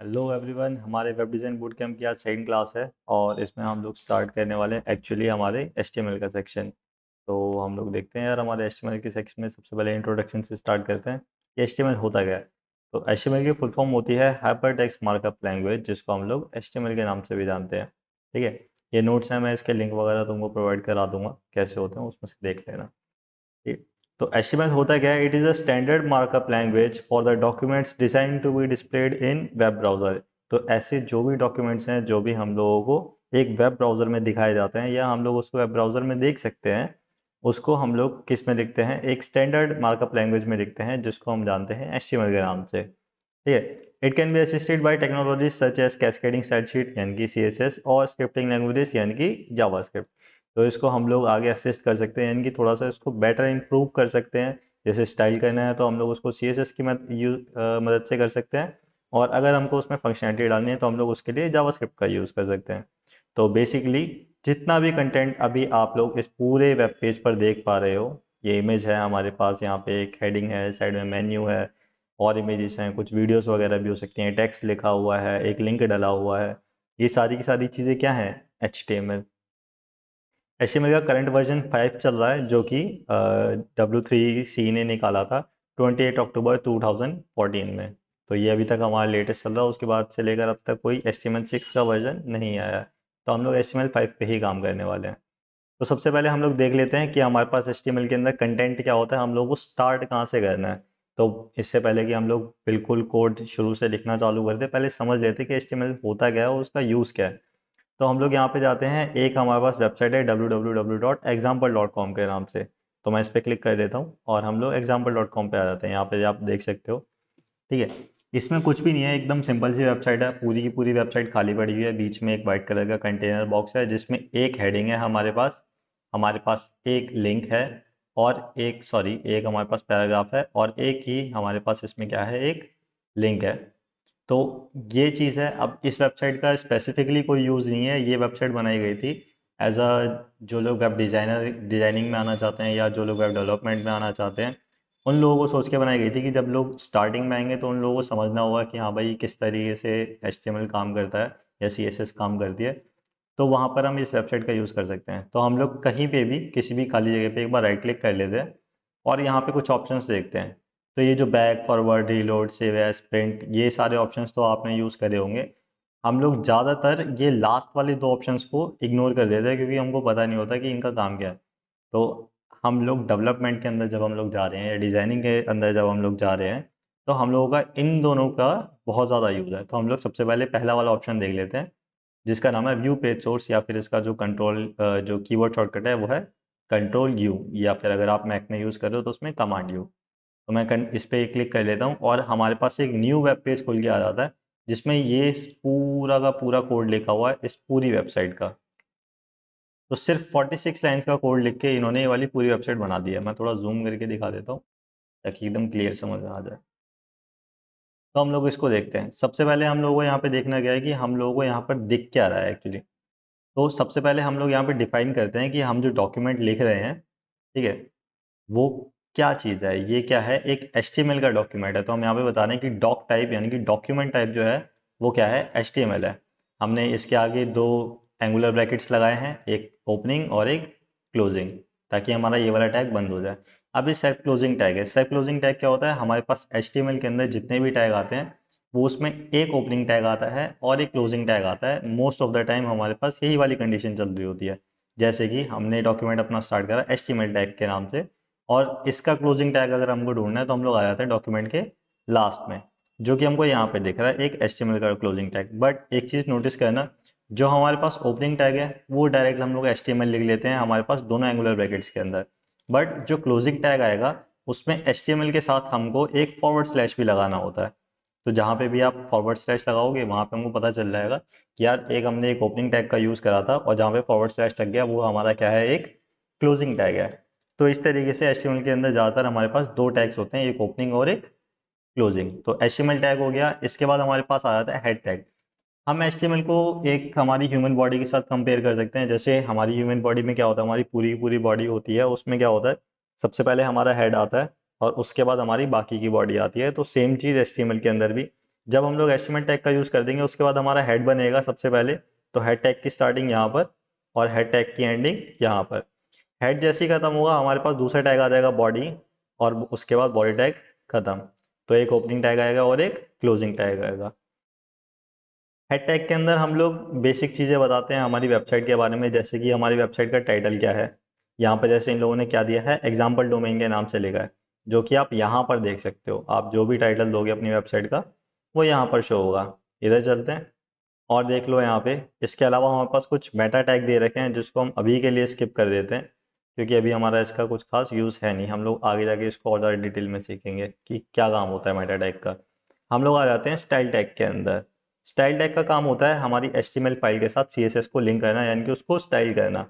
Hello everyone, हमारे web design boot camp की आज सेकंड क्लास है और इसमें हम लोग स्टार्ट करने वाले हैं एक्चुअली हमारे HTML का सेक्शन। तो हम लोग देखते हैं यार, हमारे HTML के सेक्शन में सबसे पहले इंट्रोडक्शन से स्टार्ट करते हैं कि HTML होता क्या है। तो HTML की फुल फॉर्म होती है हाइपर टेक्स्ट मार्कअप लैंग्वेज, जिसको हम लोग HTML के नाम से भी जानते हैं। ठीक है, ये नोट्स हैं, मैं इसके लिंक वगैरह तुमको प्रोवाइड करा दूंगा, कैसे होते हैं उसमें से देख लेना। ठीक। तो HTML होता क्या है? It is a standard markup language for the documents design to be displayed in web browser. तो ऐसे जो भी डॉक्यूमेंट्स हैं जो भी हम लोगों को एक वेब ब्राउज़र में दिखाए जाते हैं या हम लोग उसको वेब ब्राउज़र में देख सकते हैं, उसको हम लोग किस में लिखते हैं? एक स्टैंडर्ड मार्कअप लैंग्वेज में लिखते हैं, जिसको हम जानते हैं HTML के नाम से। ठीक है, it can be assisted by technologies such as cascading style sheet यानी कि CSS और स्क्रिप्टिंग लैंग्वेजेस यानी कि जावास्क्रिप्ट। तो इसको हम लोग आगे असिस्ट कर सकते हैं, यानी कि थोड़ा सा इसको बेटर इम्प्रूव कर सकते हैं। जैसे स्टाइल करना है तो हम लोग उसको CSS की मदद से कर सकते हैं, और अगर हमको उसमें फंक्शनैलिटी डालनी है तो हम लोग उसके लिए जावास्क्रिप्ट का यूज़ कर सकते हैं। तो बेसिकली जितना भी कंटेंट अभी आप लोग इस पूरे वेब पेज पर देख पा रहे हो, ये इमेज है हमारे पास, यहाँ पे एक हेडिंग है, साइड में मेन्यू है और इमेजेस हैं, कुछ वीडियोस वगैरह भी हो सकती हैं, टेक्स्ट लिखा हुआ है, एक लिंक डला हुआ है। ये सारी की सारी चीज़ें क्या हैं? HTML। HTML का करंट वर्जन 5 चल रहा है, जो कि W3C ने निकाला था 28 अक्टूबर 2014 में। तो ये अभी तक हमारा लेटेस्ट चल रहा है, उसके बाद से लेकर अब तक कोई HTML 6 का वर्जन नहीं आया है। तो हम लोग HTML 5 पे ही काम करने वाले हैं। तो सबसे पहले हम लोग देख लेते हैं कि हमारे पास HTML के अंदर कंटेंट क्या होता है, हम लोग को स्टार्ट कहाँ से करना है। तो इससे पहले कि हम लोग बिल्कुल कोड शुरू से लिखना चालू कर दे, पहले समझ लेते हैं कि HTML होता क्या है और उसका यूज़ क्या है। तो हम लोग यहाँ पे जाते हैं, एक हमारे पास वेबसाइट है www.example.com के नाम से। तो मैं इस पर क्लिक कर देता हूँ और हम लोग example.com पे आ जाते हैं। यहाँ पे आप देख सकते हो। ठीक है, इसमें कुछ भी नहीं है, एकदम सिंपल सी वेबसाइट है। पूरी की पूरी वेबसाइट खाली पड़ी हुई है, बीच में एक वाइट कलर का कंटेनर बॉक्स है जिसमें एक हेडिंग है हमारे पास एक लिंक है, और एक हमारे पास पैराग्राफ है, और एक ही हमारे पास इसमें क्या है? एक लिंक है। तो ये चीज़ है। अब इस वेबसाइट का स्पेसिफिकली कोई यूज़ नहीं है, ये वेबसाइट बनाई गई थी एज अ, जो लोग वेब डिज़ाइनिंग में आना चाहते हैं या जो लोग वेब डेवलपमेंट में आना चाहते हैं, उन लोगों को सोच के बनाई गई थी कि जब लोग स्टार्टिंग में आएंगे तो उन लोगों को समझना होगा कि हाँ भाई, किस तरीके से HTML काम करता है या CSS काम करती है। तो वहाँ पर हम इस वेबसाइट का यूज़ कर सकते हैं। तो हम लोग कहीं पे भी किसी भी खाली जगह पे एक बार राइट क्लिक कर लेते हैं और यहाँ पे कुछ ऑप्शंस देखते हैं। तो ये जो back, forward, reload, save as, print, ये सारे ऑप्शंस तो आपने यूज़ करे होंगे। हम लोग ज़्यादातर ये लास्ट वाले दो ऑप्शंस को इग्नोर कर देते हैं, क्योंकि हमको पता नहीं होता कि इनका काम क्या है। तो हम लोग डेवलपमेंट के अंदर जब हम लोग जा रहे हैं या डिज़ाइनिंग के अंदर जब हम लोग जा रहे हैं, तो हम लोगों का इन दोनों का बहुत ज़्यादा यूज़ है। तो हम लोग सबसे पहले पहला वाला ऑप्शन देख लेते हैं, जिसका नाम है व्यू पेज सोर्स, या फिर इसका जो जो कीवर्ड शॉर्टकट है वो है कंट्रोल यू, या फिर अगर आप मैक में यूज़ कर रहे हो तो उसमें कमांड यू। तो मैं इस पर क्लिक कर लेता हूँ और हमारे पास एक न्यू वेब पेज खुल के आ जाता है, जिसमें ये पूरा का पूरा कोड लिखा हुआ है इस पूरी वेबसाइट का। तो सिर्फ 46 लाइन्स का कोड लिख के इन्होंने ये वाली पूरी वेबसाइट बना दी है। मैं थोड़ा जूम करके दिखा देता हूँ ताकि एकदम क्लियर समझ में आ जाए। तो हम लोग इसको देखते हैं। सबसे पहले हम लोगों को यहाँ पे देखना क्या है कि हम लोगों को यहाँ पर दिख क्या रहा है एक्चुअली। तो सबसे पहले हम लोग यहाँ पे डिफाइन करते हैं कि हम जो डॉक्यूमेंट लिख रहे हैं, ठीक है, वो क्या चीज़ है। ये क्या है? एक HTML का डॉक्यूमेंट है। तो हम यहाँ पे बता रहे हैं कि डॉक टाइप यानी कि डॉक्यूमेंट टाइप जो है वो क्या है? HTML है। हमने इसके आगे दो एंगुलर ब्रैकेट्स लगाए हैं, एक ओपनिंग और एक क्लोजिंग, ताकि हमारा ये वाला टैग बंद हो जाए। अब ये सेल्फ क्लोजिंग टैग है। सेल्फ क्लोजिंग टैग क्या होता है? हमारे पास HTML के अंदर जितने भी टैग आते हैं, वो उसमें एक ओपनिंग टैग आता है और एक क्लोजिंग टैग आता है। मोस्ट ऑफ द टाइम हमारे पास यही वाली कंडीशन चल रही होती है। जैसे कि हमने डॉक्यूमेंट अपना स्टार्ट करा HTML टैग के नाम से, और इसका क्लोजिंग टैग अगर हमको ढूंढना है तो हम लोग आ जाते हैं डॉक्यूमेंट के लास्ट में, जो कि हमको यहाँ पे दिख रहा है एक HTML का क्लोजिंग टैग। बट एक चीज़ नोटिस करना, जो हमारे पास ओपनिंग टैग है वो डायरेक्ट हम लोग HTML लिख लेते हैं हमारे पास दोनों एंगुलर ब्रैकेट्स के अंदर। बट जो क्लोजिंग टैग आएगा उसमें HTML के साथ हमको एक फॉरवर्ड स्लैश भी लगाना होता है। तो जहाँ पे भी आप फॉरवर्ड स्लैश लगाओगे वहाँ पे हमको पता चल जाएगा कि यार एक हमने एक ओपनिंग टैग का यूज़ करा था, और जहाँ पे फॉरवर्ड स्लैश लग गया वो हमारा क्या है? एक क्लोजिंग टैग है। तो इस तरीके से HTML के अंदर ज़्यादातर हमारे पास दो टैग्स होते हैं, एक ओपनिंग और एक क्लोजिंग। तो HTML टैग हो गया। इसके बाद हमारे पास आ जाता है हेड टैग। हम HTML को एक हमारी ह्यूमन बॉडी के साथ कंपेयर कर सकते हैं। जैसे हमारी ह्यूमन बॉडी में क्या होता है? हमारी पूरी की पूरी बॉडी होती है, उसमें क्या होता है? सबसे पहले हमारा हेड आता है और उसके बाद हमारी बाकी की बॉडी आती है। तो सेम चीज़ HTML के अंदर भी, जब हम लोग एचटीएमएल टैग का यूज़ कर देंगे उसके बाद हमारा हेड बनेगा सबसे पहले, तो हेड टैग की स्टार्टिंग यहाँ पर और हेड टैग की एंडिंग यहाँ पर। हेड जैसे ही खत्म होगा हमारे पास दूसरा टैग आ जाएगा बॉडी, और उसके बाद बॉडी टैग खत्म, तो एक ओपनिंग टैग आएगा और एक क्लोजिंग टैग आएगा। हेड टैग के अंदर हम लोग बेसिक चीज़ें बताते हैं हमारी वेबसाइट के बारे में, जैसे कि हमारी वेबसाइट का टाइटल क्या है। यहाँ पर जैसे इन लोगों ने क्या दिया है, एग्जाम्पल डोमेन के नाम से लिखा है, जो कि आप यहाँ पर देख सकते हो। आप जो भी टाइटल दोगे अपनी वेबसाइट का वो यहाँ पर शो होगा। इधर चलते हैं और देख लो यहाँ पे। इसके अलावा हमारे पास कुछ मेटा टैग दे रखे हैं जिसको हम अभी के लिए स्किप कर देते हैं, क्योंकि अभी हमारा इसका कुछ खास यूज़ है नहीं। हम लोग आगे जाके इसको और ज़्यादा डिटेल में सीखेंगे कि क्या काम होता है मेटा टैग का। हम लोग आ जाते हैं स्टाइल टैग के अंदर। स्टाइल टैग का काम होता है हमारी HTML फाइल के साथ CSS को लिंक करना, यानी कि उसको स्टाइल करना।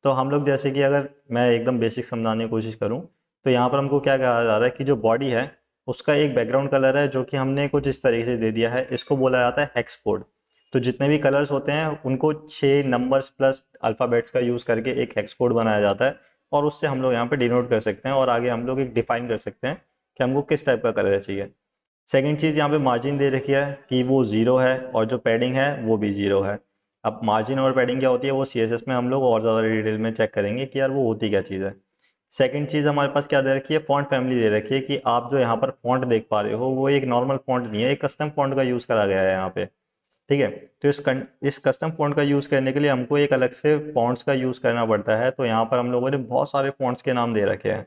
तो हम लोग जैसे कि अगर मैं एकदम बेसिक समझाने की कोशिश करूँ तो यहाँ पर हमको क्या कहा जा रहा है कि जो बॉडी है उसका एक बैकग्राउंड कलर है जो कि हमने कुछ इस तरीके से दे दिया है, इसको बोला जाता है हेक्स कोड। तो जितने भी कलर्स होते हैं उनको 6 नंबर्स प्लस अल्फ़ाबेट्स का यूज़ करके एक हेक्स कोड बनाया जाता है, और उससे हम लोग यहाँ पे डिनोट कर सकते हैं और आगे हम लोग एक डिफाइन कर सकते हैं कि हमको किस टाइप का कलर चाहिए। सेकंड चीज़ यहाँ पे मार्जिन दे रखी है कि वो ज़ीरो है, और जो पैडिंग है वो भी ज़ीरो है। अब मार्जिन और पैडिंग क्या होती है वो CSS में हम लोग और ज़्यादा डिटेल में चेक करेंगे कि यार वो होती क्या चीज़ है। सेकंड चीज़ हमारे पास क्या दे रखी है, फ़ॉन्ट फैमिली दे रखी है कि आप जो यहाँ पर फ़ॉन्ट देख पा रहे हो वो एक नॉर्मल फ़ॉन्ट नहीं है, एक कस्टम फ़ॉन्ट का यूज़ करा गया है यहाँ पे। ठीक है, तो इस कस्टम फ़ॉन्ट का यूज़ करने के लिए हमको एक अलग से फ़ॉन्ट्स का यूज़ करना पड़ता है। तो यहाँ पर हम लोगों ने बहुत सारे फ़ॉन्ट्स के नाम दे रखे हैं।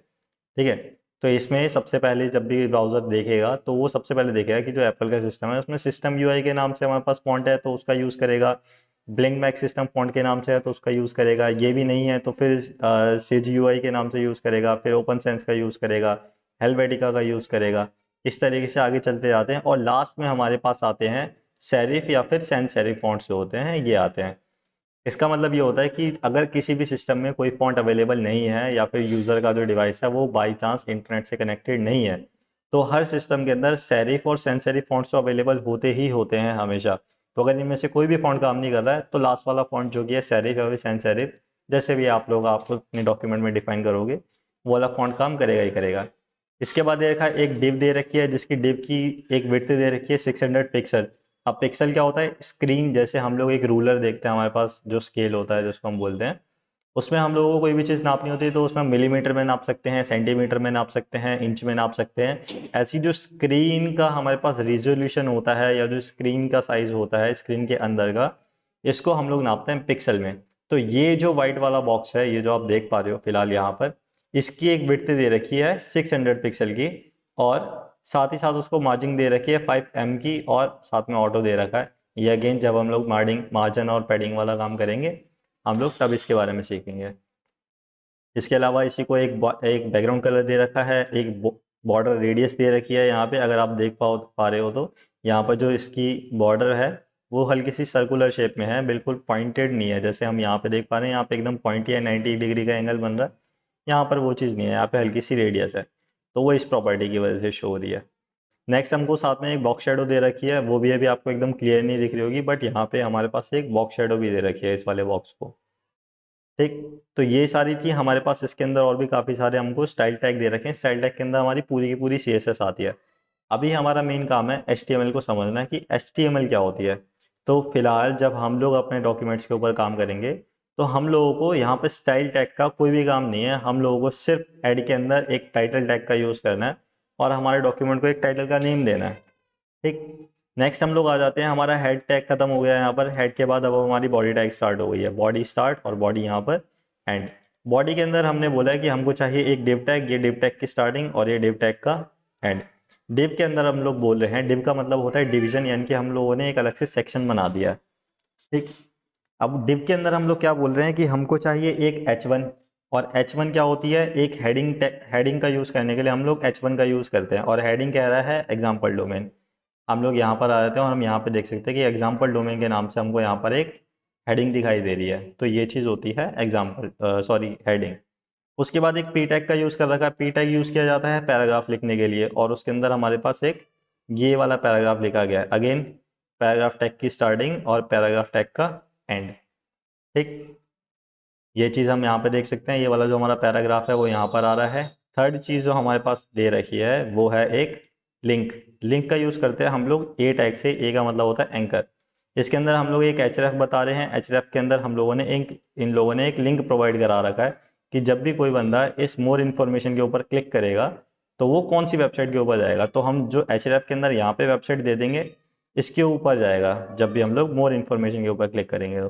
ठीक है, तो इसमें सबसे पहले जब भी ब्राउज़र देखेगा तो वो सबसे पहले देखेगा कि जो एप्पल का सिस्टम है उसमें सिस्टम UI के नाम से हमारे पास फ़ॉन्ट है तो उसका यूज़ करेगा। ब्लिंक मैक्स सिस्टम फ़ॉन्ट के नाम से है तो उसका यूज़ करेगा। ये भी नहीं है तो फिर सेज UI के नाम से यूज़ करेगा, फिर ओपन सेंस का यूज़ करेगा, हेल्वेटिका का यूज़ करेगा। इस तरीके से आगे चलते जाते हैं और लास्ट में हमारे पास आते हैं सेरिफ या फिर सैंस सेरिफ फ़ॉन्ट्स जो होते हैं ये आते हैं। इसका मतलब ये होता है कि अगर किसी भी सिस्टम में कोई फ़ॉन्ट अवेलेबल नहीं है या फिर यूज़र का जो डिवाइस है वो बाई चांस इंटरनेट से कनेक्टेड नहीं है, तो हर सिस्टम के अंदर सेरिफ और सैंस सेरिफ फ़ॉन्ट्स तो अवेलेबल होते ही होते हैं हमेशा। तो अगर इनमें से कोई भी फ़ॉन्ट काम नहीं कर रहा है तो लास्ट वाला फ़ॉन्ट जो कि है सेरिफ या फिर सैंस सेरिफ, जैसे भी आप अपने डॉक्यूमेंट में डिफाइन करोगे वो वाला फ़ॉन्ट काम करेगा ही करेगा। इसके बाद दे रखा है एक डिव दे रखी है जिसकी डिव की एक विड्थ दे रखी है 600 पिक्सल। अब पिक्सल क्या होता है, स्क्रीन। जैसे हम लोग एक रूलर देखते हैं, हमारे पास जो स्केल होता है जिसको हम बोलते हैं, उसमें हम लोगों को कोई भी चीज़ नापनी होती है तो उसमें मिलीमीटर में नाप सकते हैं, सेंटीमीटर में नाप सकते हैं, इंच में नाप सकते हैं। ऐसी जो स्क्रीन का हमारे पास रिजोल्यूशन होता है या जो स्क्रीन का साइज होता है स्क्रीन के अंदर का, इसको हम लोग नापते हैं पिक्सल में। तो ये जो वाइट वाला बॉक्स है, ये जो आप देख पा रहे हो फिलहाल यहाँ पर, इसकी एक विड्थ दे रखी है 600 पिक्सल की, और साथ ही साथ उसको मार्जिन दे रखी है 5 mm की, और साथ में ऑटो दे रखा है। ये अगेन जब हम लोग मार्जिन और पैडिंग वाला काम करेंगे हम लोग तब इसके बारे में सीखेंगे। इसके अलावा इसी को एक बैकग्राउंड कलर दे रखा है, एक बॉर्डर रेडियस दे रखी है यहाँ पे। अगर आप देख पा रहे हो तो यहाँ पर जो इसकी बॉर्डर है वो हल्की सी सर्कुलर शेप में है, बिल्कुल पॉइंटेड नहीं है। जैसे हम यहाँ पे देख पा रहे हैं यहाँ पे एकदम पॉइंटी है, 90 डिग्री का एंगल बन रहा है। यहाँ पर वो चीज़ नहीं है, यहाँ पे हल्की सी रेडियस है, तो वो इस प्रॉपर्टी की वजह से शो हो रही है। नेक्स्ट हमको साथ में एक बॉक्स शेडो दे रखी है, वो भी अभी आपको एकदम क्लियर नहीं दिख रही होगी, बट यहाँ पे हमारे पास एक बॉक्स शेडो भी दे रखी है इस वाले बॉक्स को। ठीक, तो ये सारी थी हमारे पास। इसके अंदर और भी काफ़ी सारे हमको स्टाइल टैग दे रखे हैं। स्टाइल टैग के अंदर हमारी पूरी की पूरी CSS आती है। अभी हमारा मेन काम है HTML को समझना कि HTML क्या होती है। तो फिलहाल जब हम लोग अपने डॉक्यूमेंट्स के ऊपर काम करेंगे तो हम लोगों को यहाँ पे स्टाइल टैग का कोई भी काम नहीं है। हम लोगों को सिर्फ हेड के अंदर एक टाइटल टैग का यूज़ करना है और हमारे डॉक्यूमेंट को एक टाइटल का नेम देना है। ठीक, नेक्स्ट हम लोग आ जाते हैं, हमारा हेड टैग खत्म हो गया है यहाँ पर। हेड के बाद अब हमारी बॉडी टैग स्टार्ट हो गई है, बॉडी स्टार्ट और बॉडी यहाँ पर एंड। बॉडी के अंदर हमने बोला है कि हमको चाहिए एक डिव टैग, ये डिव टैग की स्टार्टिंग और ये डिव टैग का एंड। डिव के अंदर हम लोग बोल रहे हैं, डिव का मतलब होता है डिवीजन, यानी कि हम लोगों ने एक अलग से सेक्शन बना दिया है। ठीक, अब डिव के अंदर हम लोग क्या बोल रहे हैं कि हमको चाहिए एक H1, और H1 क्या होती है, एक हेडिंग का यूज़ करने के लिए हम लोग H1 का यूज़ करते हैं, और हेडिंग कह रहा है एग्जाम्पल डोमेन। हम लोग यहाँ पर आ जाते हैं और हम यहाँ पे देख सकते हैं कि एग्जाम्पल डोमेन के नाम से हमको यहाँ पर एक हेडिंग दिखाई दे रही है, तो ये चीज़ होती है हेडिंग। उसके बाद एक पी टैग का यूज़ कर रखा है। पी टैग यूज़ किया जाता है पैराग्राफ लिखने के लिए, और उसके अंदर हमारे पास एक ये वाला पैराग्राफ लिखा गया है। अगेन पैराग्राफ टैग की स्टार्टिंग और पैराग्राफ टैग का एंड। ठीक, ये चीज़ हम यहाँ पे देख सकते हैं, ये वाला जो हमारा पैराग्राफ है वो यहाँ पर आ रहा है। थर्ड चीज़ जो हमारे पास दे रखी है वो है एक लिंक, लिंक का यूज़ करते हैं हम लोग ए टैग से। ए का मतलब होता है एंकर। इसके अंदर हम लोग एक एचरेफ बता रहे हैं। एचरेफ के अंदर हम लोगों ने इन लोगों ने एक लिंक प्रोवाइड करा रखा है कि जब भी कोई बंदा इस मोर इन्फॉर्मेशन के ऊपर क्लिक करेगा तो वो कौन सी वेबसाइट के ऊपर जाएगा। तो हम जो एचरेफ के अंदर यहाँ पे वेबसाइट दे देंगे, इसके ऊपर जाएगा जब भी हम लोग मोर इन्फॉर्मेशन के ऊपर क्लिक करेंगे।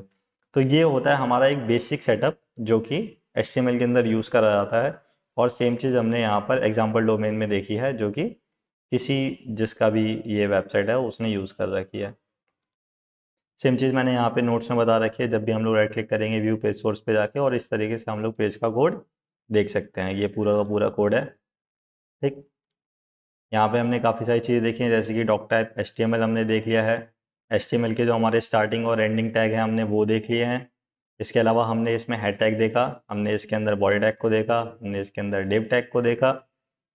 तो ये होता है हमारा एक बेसिक सेटअप जो कि HTML के अंदर यूज़ करा जाता है। और सेम चीज़ हमने यहाँ पर एग्जाम्पल डोमेन में देखी है, जो कि किसी जिसका भी ये वेबसाइट है उसने यूज़ कर रखी है। सेम चीज़ मैंने यहाँ पे नोट्स में बता रखी है। जब भी हम लोग राइट क्लिक करेंगे व्यू पेज सोर्स पे जाके, और इस तरीके से हम लोग पेज का कोड देख सकते हैं। ये पूरा का पूरा कोड है। ठीक, यहाँ पे हमने काफ़ी सारी चीज़ें देखी हैं, जैसे कि डॉक टाइप HTML हमने देख लिया है। HTML के जो हमारे स्टार्टिंग और एंडिंग टैग हैं हमने वो देख लिए हैं। इसके अलावा हमने इसमें हेड टैग देखा, हमने इसके अंदर बॉडी टैग को देखा, हमने इसके अंदर डिव टैग को देखा।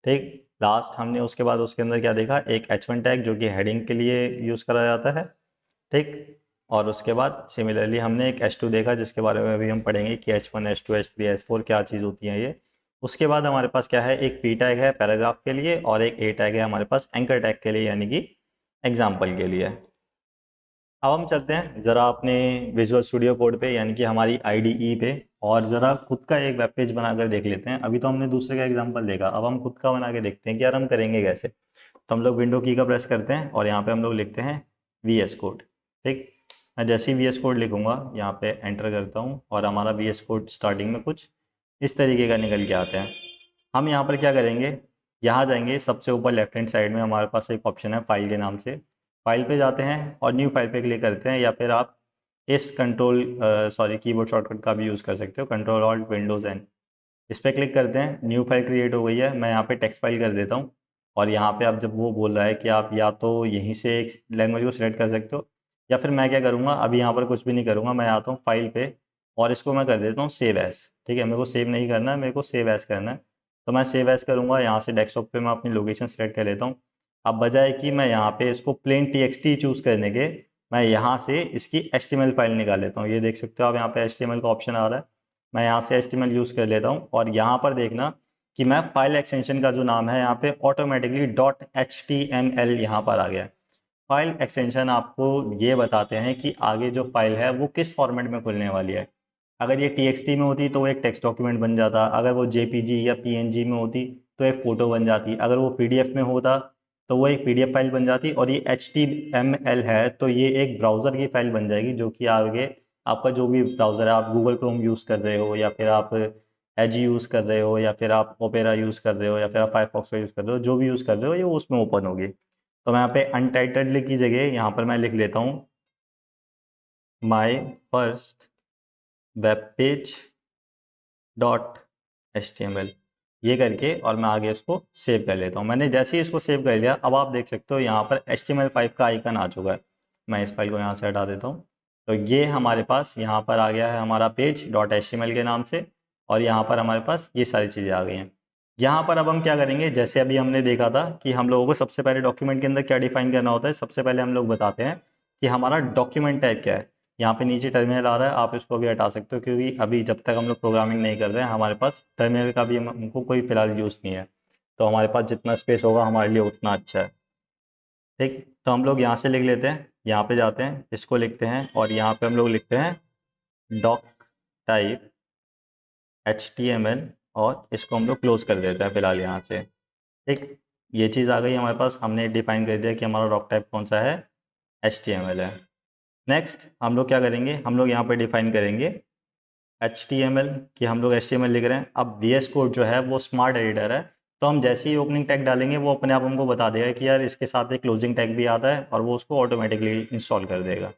ठीक, लास्ट हमने उसके बाद उसके अंदर क्या देखा, एक H1 टैग जो कि हेडिंग के लिए यूज़ करा जाता है। ठीक, और उसके बाद सिमिलरली हमने एक H2 देखा, जिसके बारे में अभी हम पढ़ेंगे कि H1 H2 H3 H4 क्या चीज़ होती है ये। उसके बाद हमारे पास क्या है, एक P टैग है पैराग्राफ के लिए, और एक A टैग है हमारे पास एंकर टैग के लिए, यानी कि एग्जाम्पल के लिए। अब हम चलते हैं ज़रा अपने विजुअल स्टूडियो कोड पे, यानी कि हमारी IDE पे, और ज़रा खुद का एक वेब पेज बनाकर देख लेते हैं। अभी तो हमने दूसरे का एग्जाम्पल देखा, अब हम खुद का बना के देखते हैं कि यार हम करेंगे कैसे। तो हम लोग विंडो की का प्रेस करते हैं और यहाँ पे हम लोग लिखते हैं VS कोड। ठीक, मैं जैसे ही VS कोड लिखूंगा यहाँ पे एंटर करता हूँ, और हमारा VS कोड स्टार्टिंग में कुछ इस तरीके का निकल के आता है। हम यहाँ पर क्या करेंगे, यहाँ जाएंगे, सबसे ऊपर लेफ्ट हैंड साइड में हमारे पास एक ऑप्शन है फाइल के नाम से। फाइल पे जाते हैं और न्यू फाइल पे क्लिक करते हैं, या फिर आप इस कीबोर्ड शॉर्टकट का भी यूज़ कर सकते हो, कंट्रोल ऑल्ट विंडोज़ एन। इस पर क्लिक करते हैं, न्यू फाइल क्रिएट हो गई है। मैं यहाँ पे टेक्स्ट फाइल कर देता हूँ। और यहाँ पे आप जब वो बोल रहा है कि आप या तो यहीं से एक लैंग्वेज को सिलेक्ट कर सकते हो, या फिर मैं क्या करूँगा, अभी यहाँ पर कुछ भी नहीं करूँगा, मैं आता हूँ फाइल पे और इसको मैं कर देता हूँ सेव एस। ठीक है, मेरे को सेव नहीं करना है, मेरे को सेव एस करना है। तो मैं सेव एस करूँगा, यहाँ से डेस्कटॉप पे मैं अपनी लोकेशन सेलेक्ट कर लेता हूँ। अब बजाय कि मैं यहाँ पे इसको प्लेन TXT चूज़ करने के, मैं यहाँ से इसकी HTML फाइल निकाल लेता हूँ। ये देख सकते हो आप, यहाँ पे HTML का ऑप्शन आ रहा है। मैं यहाँ से HTML यूज़ कर लेता हूँ, और यहाँ पर देखना कि मैं फाइल एक्सटेंशन का जो नाम है यहाँ पे ऑटोमेटिकली .html यहाँ पर आ गया। फाइल एक्सटेंशन आपको ये बताते हैं कि आगे जो फाइल है वो किस फॉर्मेट में खुलने वाली है। अगर ये TXT में होती तो वो एक टेक्स्ट डॉक्यूमेंट बन जाता, अगर वो JPG या PNG में होती तो एक फ़ोटो बन जाती, अगर वो PDF में होता तो वो एक PDF फाइल बन जाती, और ये HTML है तो ये एक ब्राउज़र की फाइल बन जाएगी, जो कि आगे आपका जो भी ब्राउज़र है, आप गूगल क्रोम यूज़ कर रहे हो, या फिर आप एज यूज़ कर रहे हो, या फिर आप ओपेरा यूज़ कर रहे हो, या फिर आप फायरफॉक्स का यूज़ कर रहे हो, जो भी यूज़ कर रहे हो ये उसमें ओपन होगी। तो मैं यहाँ पे अनटाइटल्ड की जगह यहाँ पर मैं लिख लेता हूँ my first web page .html, ये करके, और मैं आगे इसको सेव कर लेता हूँ। मैंने जैसे ही इसको सेव कर लिया, अब आप देख सकते हो यहाँ पर HTML5 का आइकन आ चुका है। मैं इस फाइल को यहाँ से हटा देता हूँ। तो ये हमारे पास यहाँ पर आ गया है हमारा पेज .html के नाम से, और यहाँ पर हमारे पास ये सारी चीज़ें आ गई हैं। यहाँ पर अब हम क्या करेंगे, जैसे अभी हमने देखा था कि हम लोगों को सबसे पहले डॉक्यूमेंट के अंदर क्या डिफाइन करना होता है। सबसे पहले हम लोग बताते हैं कि हमारा डॉक्यूमेंट टाइप क्या है। यहाँ पे नीचे टर्मिनल आ रहा है, आप इसको भी हटा सकते हो, क्योंकि अभी जब तक हम लोग प्रोग्रामिंग नहीं कर रहे हैं हमारे पास टर्मिनल का भी हमको कोई फिलहाल यूज़ नहीं है। तो हमारे पास जितना स्पेस होगा हमारे लिए उतना अच्छा है। ठीक, तो हम लोग यहाँ से लिख लेते हैं, यहाँ पे जाते हैं, इसको लिखते हैं, और यहाँ पे हम लोग लिखते हैं डॉक टाइप HTML, और इसको हम लोग क्लोज कर देते हैं फिलहाल यहाँ से। ठीक, ये चीज़ आ गई हमारे पास, हमने डिफाइन कर दिया कि हमारा डॉक टाइप कौन सा है, HTML है। नेक्स्ट हम लोग क्या करेंगे, हम लोग यहाँ पे डिफाइन करेंगे HTML, कि हम लोग HTML लिख रहे हैं। अब VS कोड जो है वो स्मार्ट एडिटर है, तो हम जैसे ही ओपनिंग टैग डालेंगे वो अपने आप हमको बता देगा कि यार इसके साथ एक क्लोजिंग टैग भी आता है, और वो उसको ऑटोमेटिकली इंस्टॉल कर देगा।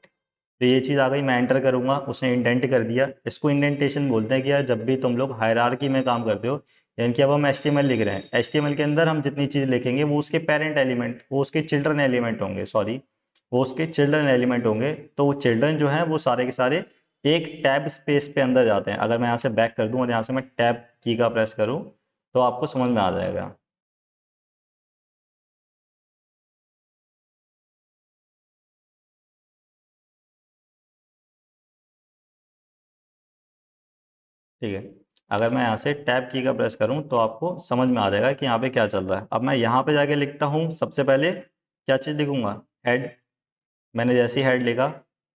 तो ये चीज़ आ गई, मैं एंटर करूँगा, उसने इंडेंट कर दिया। इसको इंडेंटेशन बोलते हैं कि यार जब भी तुम लोग हायरार्की में काम करते हो, यानी कि अब हम HTML लिख रहे हैं, HTML के अंदर हम जितनी चीज़ लिखेंगे वो उसके पेरेंट एलिमेंट, वो उसके चिल्ड्रन एलिमेंट होंगे, सॉरी, वो उसके चिल्ड्रन एलिमेंट होंगे। तो वो चिल्ड्रन जो हैं वो सारे के सारे एक टैब स्पेस पे अंदर जाते हैं। अगर मैं यहाँ से बैक कर दूँ और यहाँ से मैं टैब की का प्रेस करूँ तो आपको समझ में आ जाएगा। ठीक है, अगर मैं यहाँ से टैब की का प्रेस करूँ तो आपको समझ में आ जाएगा कि यहाँ पे क्या चल रहा है। अब मैं यहाँ पे जाके लिखता हूँ, सबसे पहले क्या चीज़ लिखूंगा, हेड। मैंने जैसे ही हेड लिखा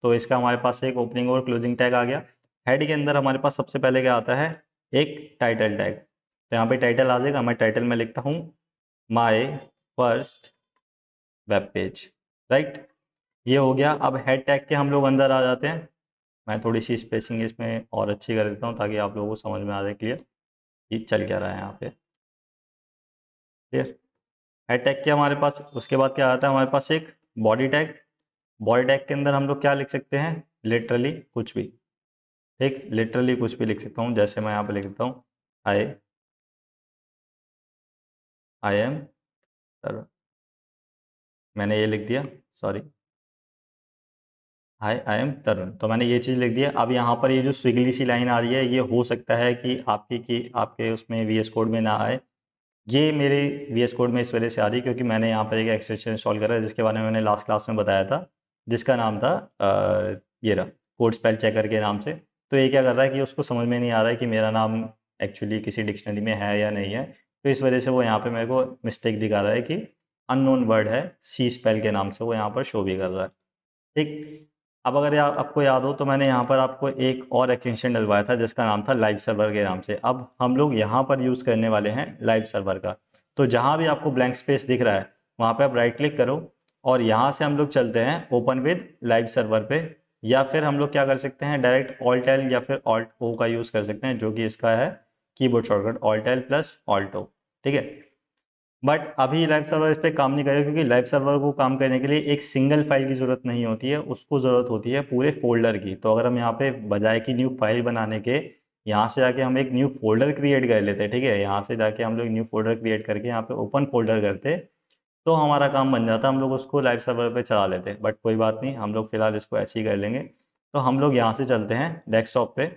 तो इसका हमारे पास एक ओपनिंग और क्लोजिंग टैग आ गया। हेड के अंदर हमारे पास सबसे पहले क्या आता है, एक टाइटल टैग। तो यहाँ पे टाइटल आ जाएगा, मैं टाइटल में लिखता हूँ my first web page, right. ये हो गया। अब हेड टैग के हम लोग अंदर आ जाते हैं। मैं थोड़ी सी स्पेसिंग इसमें और अच्छी कर देता हूँ ताकि आप लोगों को समझ में आ जाए क्लियर कि चल क्या रहा है यहाँ पे, क्लियर। हेड टैग के हमारे पास उसके बाद क्या आता है, हमारे पास एक बॉडी टैग। बॉडी टैग के अंदर हम लोग क्या लिख सकते हैं, लिटरली कुछ भी, ठीक, लिटरली कुछ भी लिख सकता हूँ। जैसे मैं यहाँ पे लिख देता हूँ आई आई एम, सर मैंने ये लिख दिया, सॉरी, हाय आई एम तरुण, तो मैंने ये चीज़ लिख दिया। अब यहाँ पर ये जो स्विगली सी लाइन आ रही है, ये हो सकता है कि आपके उसमें वीएस कोड में ना आए। ये मेरे वीएस कोड में इस वजह से आ रही है क्योंकि मैंने यहाँ पर एक एक्सटेंशन इंस्टॉल करा है जिसके बारे में मैंने लास्ट क्लास में बताया था, जिसका नाम था ये रहा, कोड स्पेल चेकर के नाम से। तो ये क्या कर रहा है कि उसको समझ में नहीं आ रहा है कि मेरा नाम एक्चुअली किसी डिक्शनरी में है या नहीं है। तो इस वजह से वो यहाँ पे मेरे को मिस्टेक दिखा रहा है कि अननोन वर्ड है, सी स्पेल के नाम से वो यहाँ पर शो भी कर रहा है, ठीक। अब अगर आपको याद हो तो मैंने यहाँ पर आपको एक और एक्सटेंशन डलवाया था जिसका नाम था लाइव सर्वर के नाम से। अब हम लोग यहाँ पर यूज़ करने वाले हैं लाइव सर्वर का। तो जहाँ भी आपको ब्लैंक स्पेस दिख रहा है वहाँ पे आप राइट क्लिक करो और यहाँ से हम लोग चलते हैं ओपन विद लाइव सर्वर पे, या फिर हम लोग क्या कर सकते हैं, डायरेक्ट ऑल्ट एल या फिर ऑल्ट ओ का यूज़ कर सकते हैं, जो कि इसका है keyboard shortcut alt L plus alt O, ठीक है। बट अभी लाइव सर्वर इस पर काम नहीं करेगा क्योंकि लाइव सर्वर को काम करने के लिए एक सिंगल फाइल की ज़रूरत नहीं होती है, उसको ज़रूरत होती है पूरे फोल्डर की। तो अगर हम यहाँ पे बजाय की न्यू फाइल बनाने के यहाँ से जाके हम एक न्यू फोल्डर क्रिएट कर लेते हैं, ठीक है, यहाँ से जाके हम लोग न्यू फोल्डर क्रिएट करके यहाँ पे ओपन फोल्डर करते तो हमारा काम बन जाता, हम लोग उसको लाइव सर्वर पे चला लेते। बट कोई बात नहीं, हम लोग फिलहाल इसको ऐसे ही कर लेंगे। तो हम लोग यहाँ से चलते हैं डेस्कटॉप पे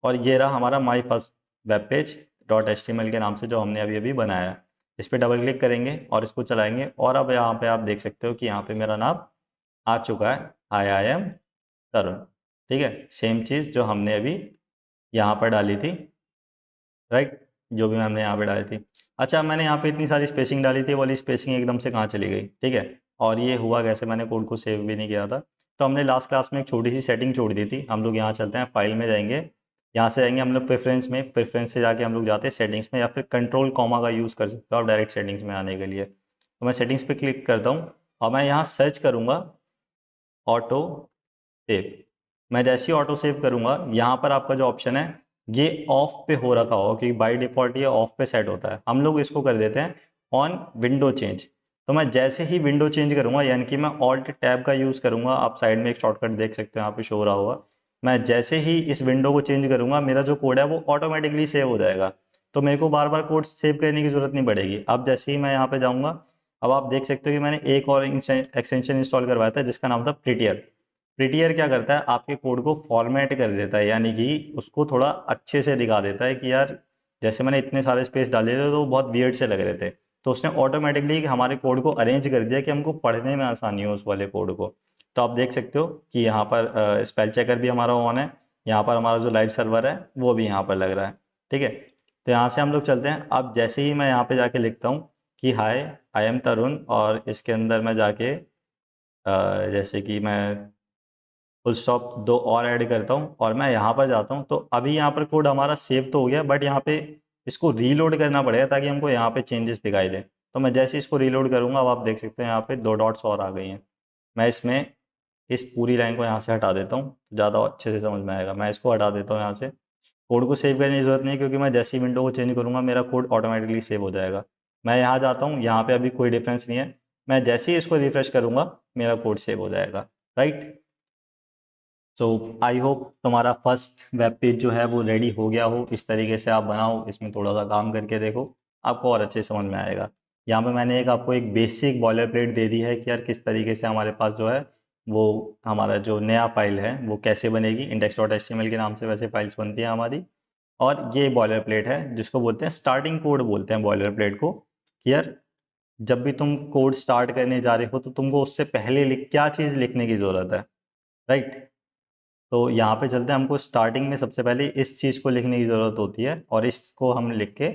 और ये रहा हमारा my first web page dot HTML के नाम से जो हमने अभी अभी बनाया है। इस पर डबल क्लिक करेंगे और इसको चलाएंगे और अब यहाँ पे आप देख सकते हो कि यहाँ पे मेरा नाम आ चुका है, आई एम तरुण, ठीक है। सेम चीज़ जो हमने अभी यहाँ पर डाली थी, राइट, जो भी हमने यहाँ पे डाली थी। अच्छा, मैंने यहाँ पे इतनी सारी स्पेसिंग डाली थी, वाली स्पेसिंग एकदम से कहाँ चली गई, ठीक है। और ये हुआ कैसे, मैंने कोड को सेव भी नहीं किया था। तो हमने लास्ट क्लास में एक छोटी सी सेटिंग छोड़ दी थी। हम लोग यहाँ चलते हैं, फाइल में जाएंगे, यहाँ से जाएंगे हम लोग प्रेफरेंस में, प्रेफरेंस से जाके हम लोग जाते हैं सेटिंग्स में, या फिर कंट्रोल कॉमा का यूज़ कर सकते हो आप डायरेक्ट सेटिंग्स में आने के लिए। तो मैं सेटिंग्स पे क्लिक करता हूँ और मैं यहाँ सर्च करूँगा ऑटो सेव। मैं जैसे ही ऑटो सेव करूँगा यहाँ पर आपका जो ऑप्शन है ये ऑफ पे हो रखा होगा क्योंकि बाय डिफ़ॉल्ट ये ऑफ पे सेट होता है। हम लोग इसको कर देते हैं ऑन विंडो चेंज। तो मैं जैसे ही विंडो चेंज करूँगा, यानी कि मैं ऑल्ट टैब का यूज़ करूँगा, आप साइड में एक शॉर्टकट देख सकते हो यहाँ पे शो हो रहा होगा। मैं जैसे ही इस विंडो को चेंज करूँगा मेरा जो कोड है वो ऑटोमेटिकली सेव हो जाएगा। तो मेरे को बार बार कोड सेव करने की ज़रूरत नहीं पड़ेगी। अब जैसे ही मैं यहाँ पे जाऊँगा, अब आप देख सकते हो कि मैंने एक और एक्सटेंशन इंस्टॉल करवाया था जिसका नाम था प्रिटियर। प्रिटियर क्या करता है, आपके कोड को फॉर्मेट कर देता है, यानी कि उसको थोड़ा अच्छे से दिखा देता है कि यार जैसे मैंने इतने सारे स्पेस डाले थे तो वो बहुत वियर्ड से लग रहे थे, तो उसने ऑटोमेटिकली हमारे कोड को अरेंज कर दिया कि हमको पढ़ने में आसानी हो उस वाले कोड को। तो आप देख सकते हो कि यहाँ पर स्पेल चेकर भी हमारा ऑन है, यहाँ पर हमारा जो लाइव सर्वर है वो भी यहाँ पर लग रहा है, ठीक है। तो यहाँ से हम लोग चलते हैं। अब जैसे ही मैं यहाँ पे जाके लिखता हूँ कि हाय आई एम तरुण और इसके अंदर मैं जाके जैसे कि मैं फुल स्टॉप दो और ऐड करता हूँ और मैं यहाँ पर जाता हूँ, तो अभी यहाँ पर कोड हमारा सेव तो हो गया, बट यहाँ पे इसको रीलोड करना पड़ेगा ताकि हमको यहाँ पे चेंजेस दिखाई दे। तो मैं जैसे इसको रीलोड करूँगा, अब आप देख सकते हैं यहाँ पे दो डॉट्स और आ गई हैं। मैं इसमें इस पूरी लाइन को यहाँ से हटा देता हूँ, ज़्यादा अच्छे से समझ में आएगा। मैं इसको हटा देता हूँ यहाँ से। कोड को सेव करने की ज़रूरत नहीं क्योंकि मैं जैसे ही विंडो को चेंज करूँगा मेरा कोड ऑटोमेटिकली सेव हो जाएगा। मैं यहाँ जाता हूँ, यहाँ पे अभी कोई डिफरेंस नहीं है। मैं जैसे ही इसको रिफ्रेश करूँगा मेरा कोड सेव हो जाएगा, राइट। सो आई होप तुम्हारा फर्स्ट वेब पेज जो है वो रेडी हो गया हो। इस तरीके से आप बनाओ, इसमें थोड़ा सा काम करके देखो, आपको और अच्छे समझ में आएगा। यहाँ पे मैंने आपको एक बेसिक बॉयलर प्लेट दे दी है कि यार किस तरीके से हमारे पास जो है वो हमारा जो नया फाइल है वो कैसे बनेगी। index.html के नाम से वैसे फाइल्स बनती है हमारी। और ये बॉयलर प्लेट है जिसको बोलते हैं स्टार्टिंग कोड, बोलते हैं बॉयलर प्लेट को, कि यार जब भी तुम कोड स्टार्ट करने जा रहे हो तो तुमको उससे पहले क्या चीज़ लिखने की ज़रूरत है, राइट। तो यहाँ पे चलते हैं, हमको स्टार्टिंग में सबसे पहले इस चीज़ को लिखने की ज़रूरत होती है और इसको हम लिख के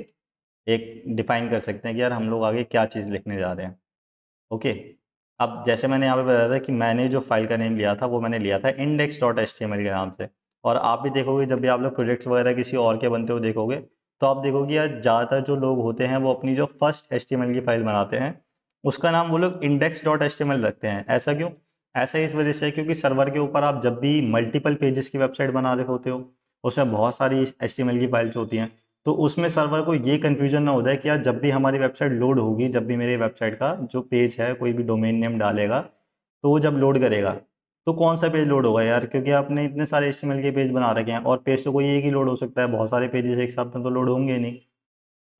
एक डिफाइन कर सकते हैं कि यार हम लोग आगे क्या चीज़ लिखने जा रहे हैं। ओके, अब जैसे मैंने यहाँ पे बताया था कि मैंने जो फाइल का नेम लिया था वो मैंने लिया था index.html के नाम से। और आप भी देखोगे जब भी आप लोग प्रोजेक्ट्स वगैरह किसी और के बनते हो देखोगे, तो आप देखोगे यार ज़्यादातर जो लोग होते हैं वो अपनी जो फर्स्ट HTML की फाइल बनाते हैं उसका नाम वो लोग index.html रखते हैं। ऐसा क्यों? ऐसा इस वजह से क्योंकि सर्वर के ऊपर आप जब भी मल्टीपल पेजेस की वेबसाइट बना रहे होते हो, उसमें बहुत सारी HTML की फाइल्स होती हैं, तो उसमें सर्वर को ये कन्फ्यूजन ना हो जाए कि यार जब भी हमारी वेबसाइट लोड होगी, जब भी मेरी वेबसाइट का जो पेज है कोई भी डोमेन नेम डालेगा, तो वो जब लोड करेगा तो कौन सा पेज लोड होगा यार, क्योंकि आपने इतने सारे HTML के पेज बना रखे हैं और पेज तो कोई एक ही लोड हो सकता है, बहुत सारे पेजेस एक साथ में तो लोड होंगे नहीं।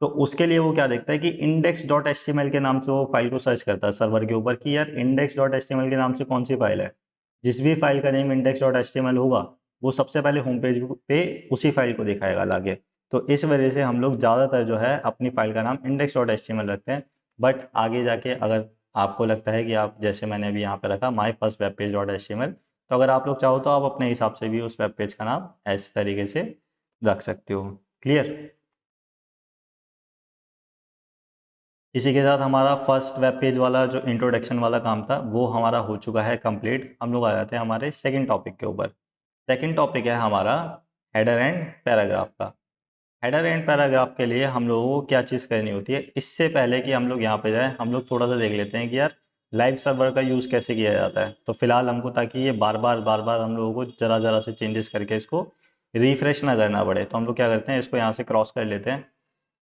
तो उसके लिए वो क्या देखता है कि index.html के नाम से वो फाइल को सर्च करता है सर्वर के ऊपर कि यार index.html के नाम से कौन सी फाइल है। जिस भी फाइल का नेम index.html होगा वो सबसे पहले होम पेज पे उसी फाइल को दिखाएगा लाके। तो इस वजह से हम लोग ज़्यादातर जो है अपनी फाइल का नाम index.html रखते हैं। बट आगे जाके अगर आपको लगता है कि आप, जैसे मैंने अभी यहाँ पे रखा my first web page dot HTML, तो अगर आप लोग चाहो तो आप अपने हिसाब से भी उस वेब पेज का नाम इस तरीके से रख सकते हो। क्लियर? इसी के साथ हमारा फर्स्ट वेब पेज वाला जो इंट्रोडक्शन वाला काम था वो हमारा हो चुका है कंप्लीट। हम लोग आ जाते हैं हमारे सेकंड टॉपिक के ऊपर। सेकंड टॉपिक है हमारा हेडर एंड पैराग्राफ का। हेडर एंड पैराग्राफ के लिए हम लोगों को क्या चीज़ करनी होती है, इससे पहले कि हम लोग यहाँ पे जाएँ हम लोग थोड़ा सा देख लेते हैं कि यार लाइव सर्वर का यूज़ कैसे किया जाता है। तो फिलहाल हमको, ताकि ये बार बार हम लोगों को ज़रा ज़रा से चेंजेस करके इसको रिफ्रेश ना करना पड़े, तो हम लोग क्या करते हैं, इसको यहाँ से क्रॉस कर लेते हैं,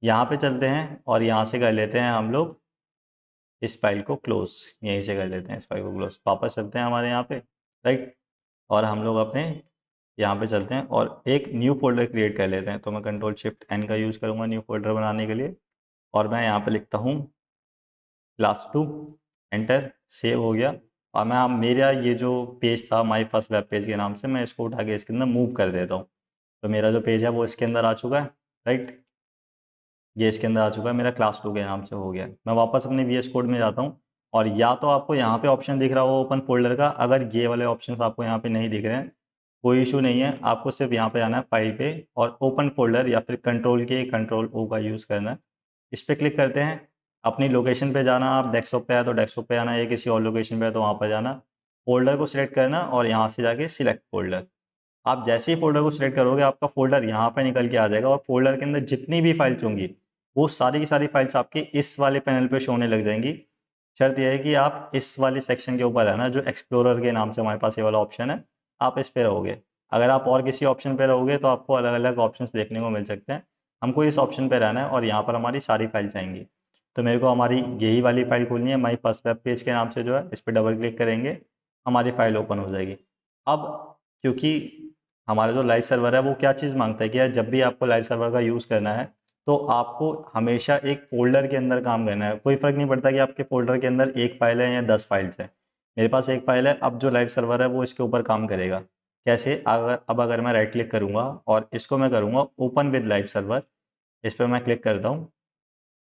यहाँ पे चलते हैं और यहाँ से कर लेते हैं हम लोग इस फाइल को क्लोज। यहीं से कर लेते हैं इस फाइल को क्लोज। वापस चलते हैं हमारे यहाँ पे, राइट, और हम लोग अपने यहाँ पे चलते हैं और एक न्यू फोल्डर क्रिएट कर लेते हैं। तो मैं Ctrl+Shift+N का यूज़ करूँगा न्यू फोल्डर बनाने के लिए, और मैं यहाँ पे लिखता हूँ class2, एंटर, सेव हो गया। और मैं अब मेरा ये जो पेज था माई फर्स्ट वेब पेज के नाम से, मैं इसको उठा के इसके अंदर मूव कर देता हूँ। तो मेरा जो पेज है वो इसके अंदर आ चुका है, राइट, ये इसके अंदर आ चुका है, मेरा क्लास 2 के नाम से हो गया। मैं वापस अपने VS कोड में जाता हूँ और या तो आपको यहाँ पे ऑप्शन दिख रहा हो ओपन फोल्डर का, अगर ये वाले ऑप्शन आपको यहाँ पे नहीं दिख रहे हैं कोई इशू नहीं है, आपको सिर्फ यहाँ पे आना है फाइल पे और ओपन फोल्डर या फिर Ctrl+O का यूज़ करना है। इस पर क्लिक करते हैं, अपनी लोकेशन पे जाना, आप डेस्कटॉप पे है तो डेस्कटॉप पे आना, या किसी और लोकेशन पे है तो वहाँ पर जाना, फोल्डर को सिलेक्ट करना और यहाँ से जाके सिलेक्ट फोल्डर। आप जैसे ही फोल्डर को सिलेक्ट करोगे आपका फोल्डर यहाँ पे निकल के आ जाएगा और फोल्डर के अंदर जितनी भी फाइल्स होंगी वो सारी की सारी फाइल्स आपकी इस वाले पैनल पे शो होने लग जाएंगी। शर्त यह है कि आप इस वाले सेक्शन के ऊपर रहना, जो एक्सप्लोरर के नाम से हमारे पास ये वाला ऑप्शन है, आप इस पे रहोगे। अगर आप और किसी ऑप्शन पे रहोगे तो आपको अलग अलग ऑप्शंस देखने को मिल सकते हैं। हमको इस ऑप्शन पे रहना है और यहाँ पर हमारी सारी फाइल्स आएंगी। तो मेरे को हमारी यही वाली फाइल खोलनी है, माई फर्स्ट वेब पेज के नाम से जो है, इस पर डबल क्लिक करेंगे, हमारी फाइल ओपन हो जाएगी। अब क्योंकि हमारा जो लाइव सर्वर है वो क्या चीज़ मांगता है कि यार जब भी आपको लाइव सर्वर का यूज़ करना है तो आपको हमेशा एक फ़ोल्डर के अंदर काम करना है। कोई फ़र्क नहीं पड़ता कि आपके फ़ोल्डर के अंदर एक फ़ाइल है या 10 फाइल्स हैं। मेरे पास एक फ़ाइल है, अब जो लाइव सर्वर है वो इसके ऊपर काम करेगा। कैसे? अगर मैं राइट क्लिक करूँगा और इसको मैं करूँगा ओपन विद लाइव सर्वर, इस पर मैं क्लिक करता हूँ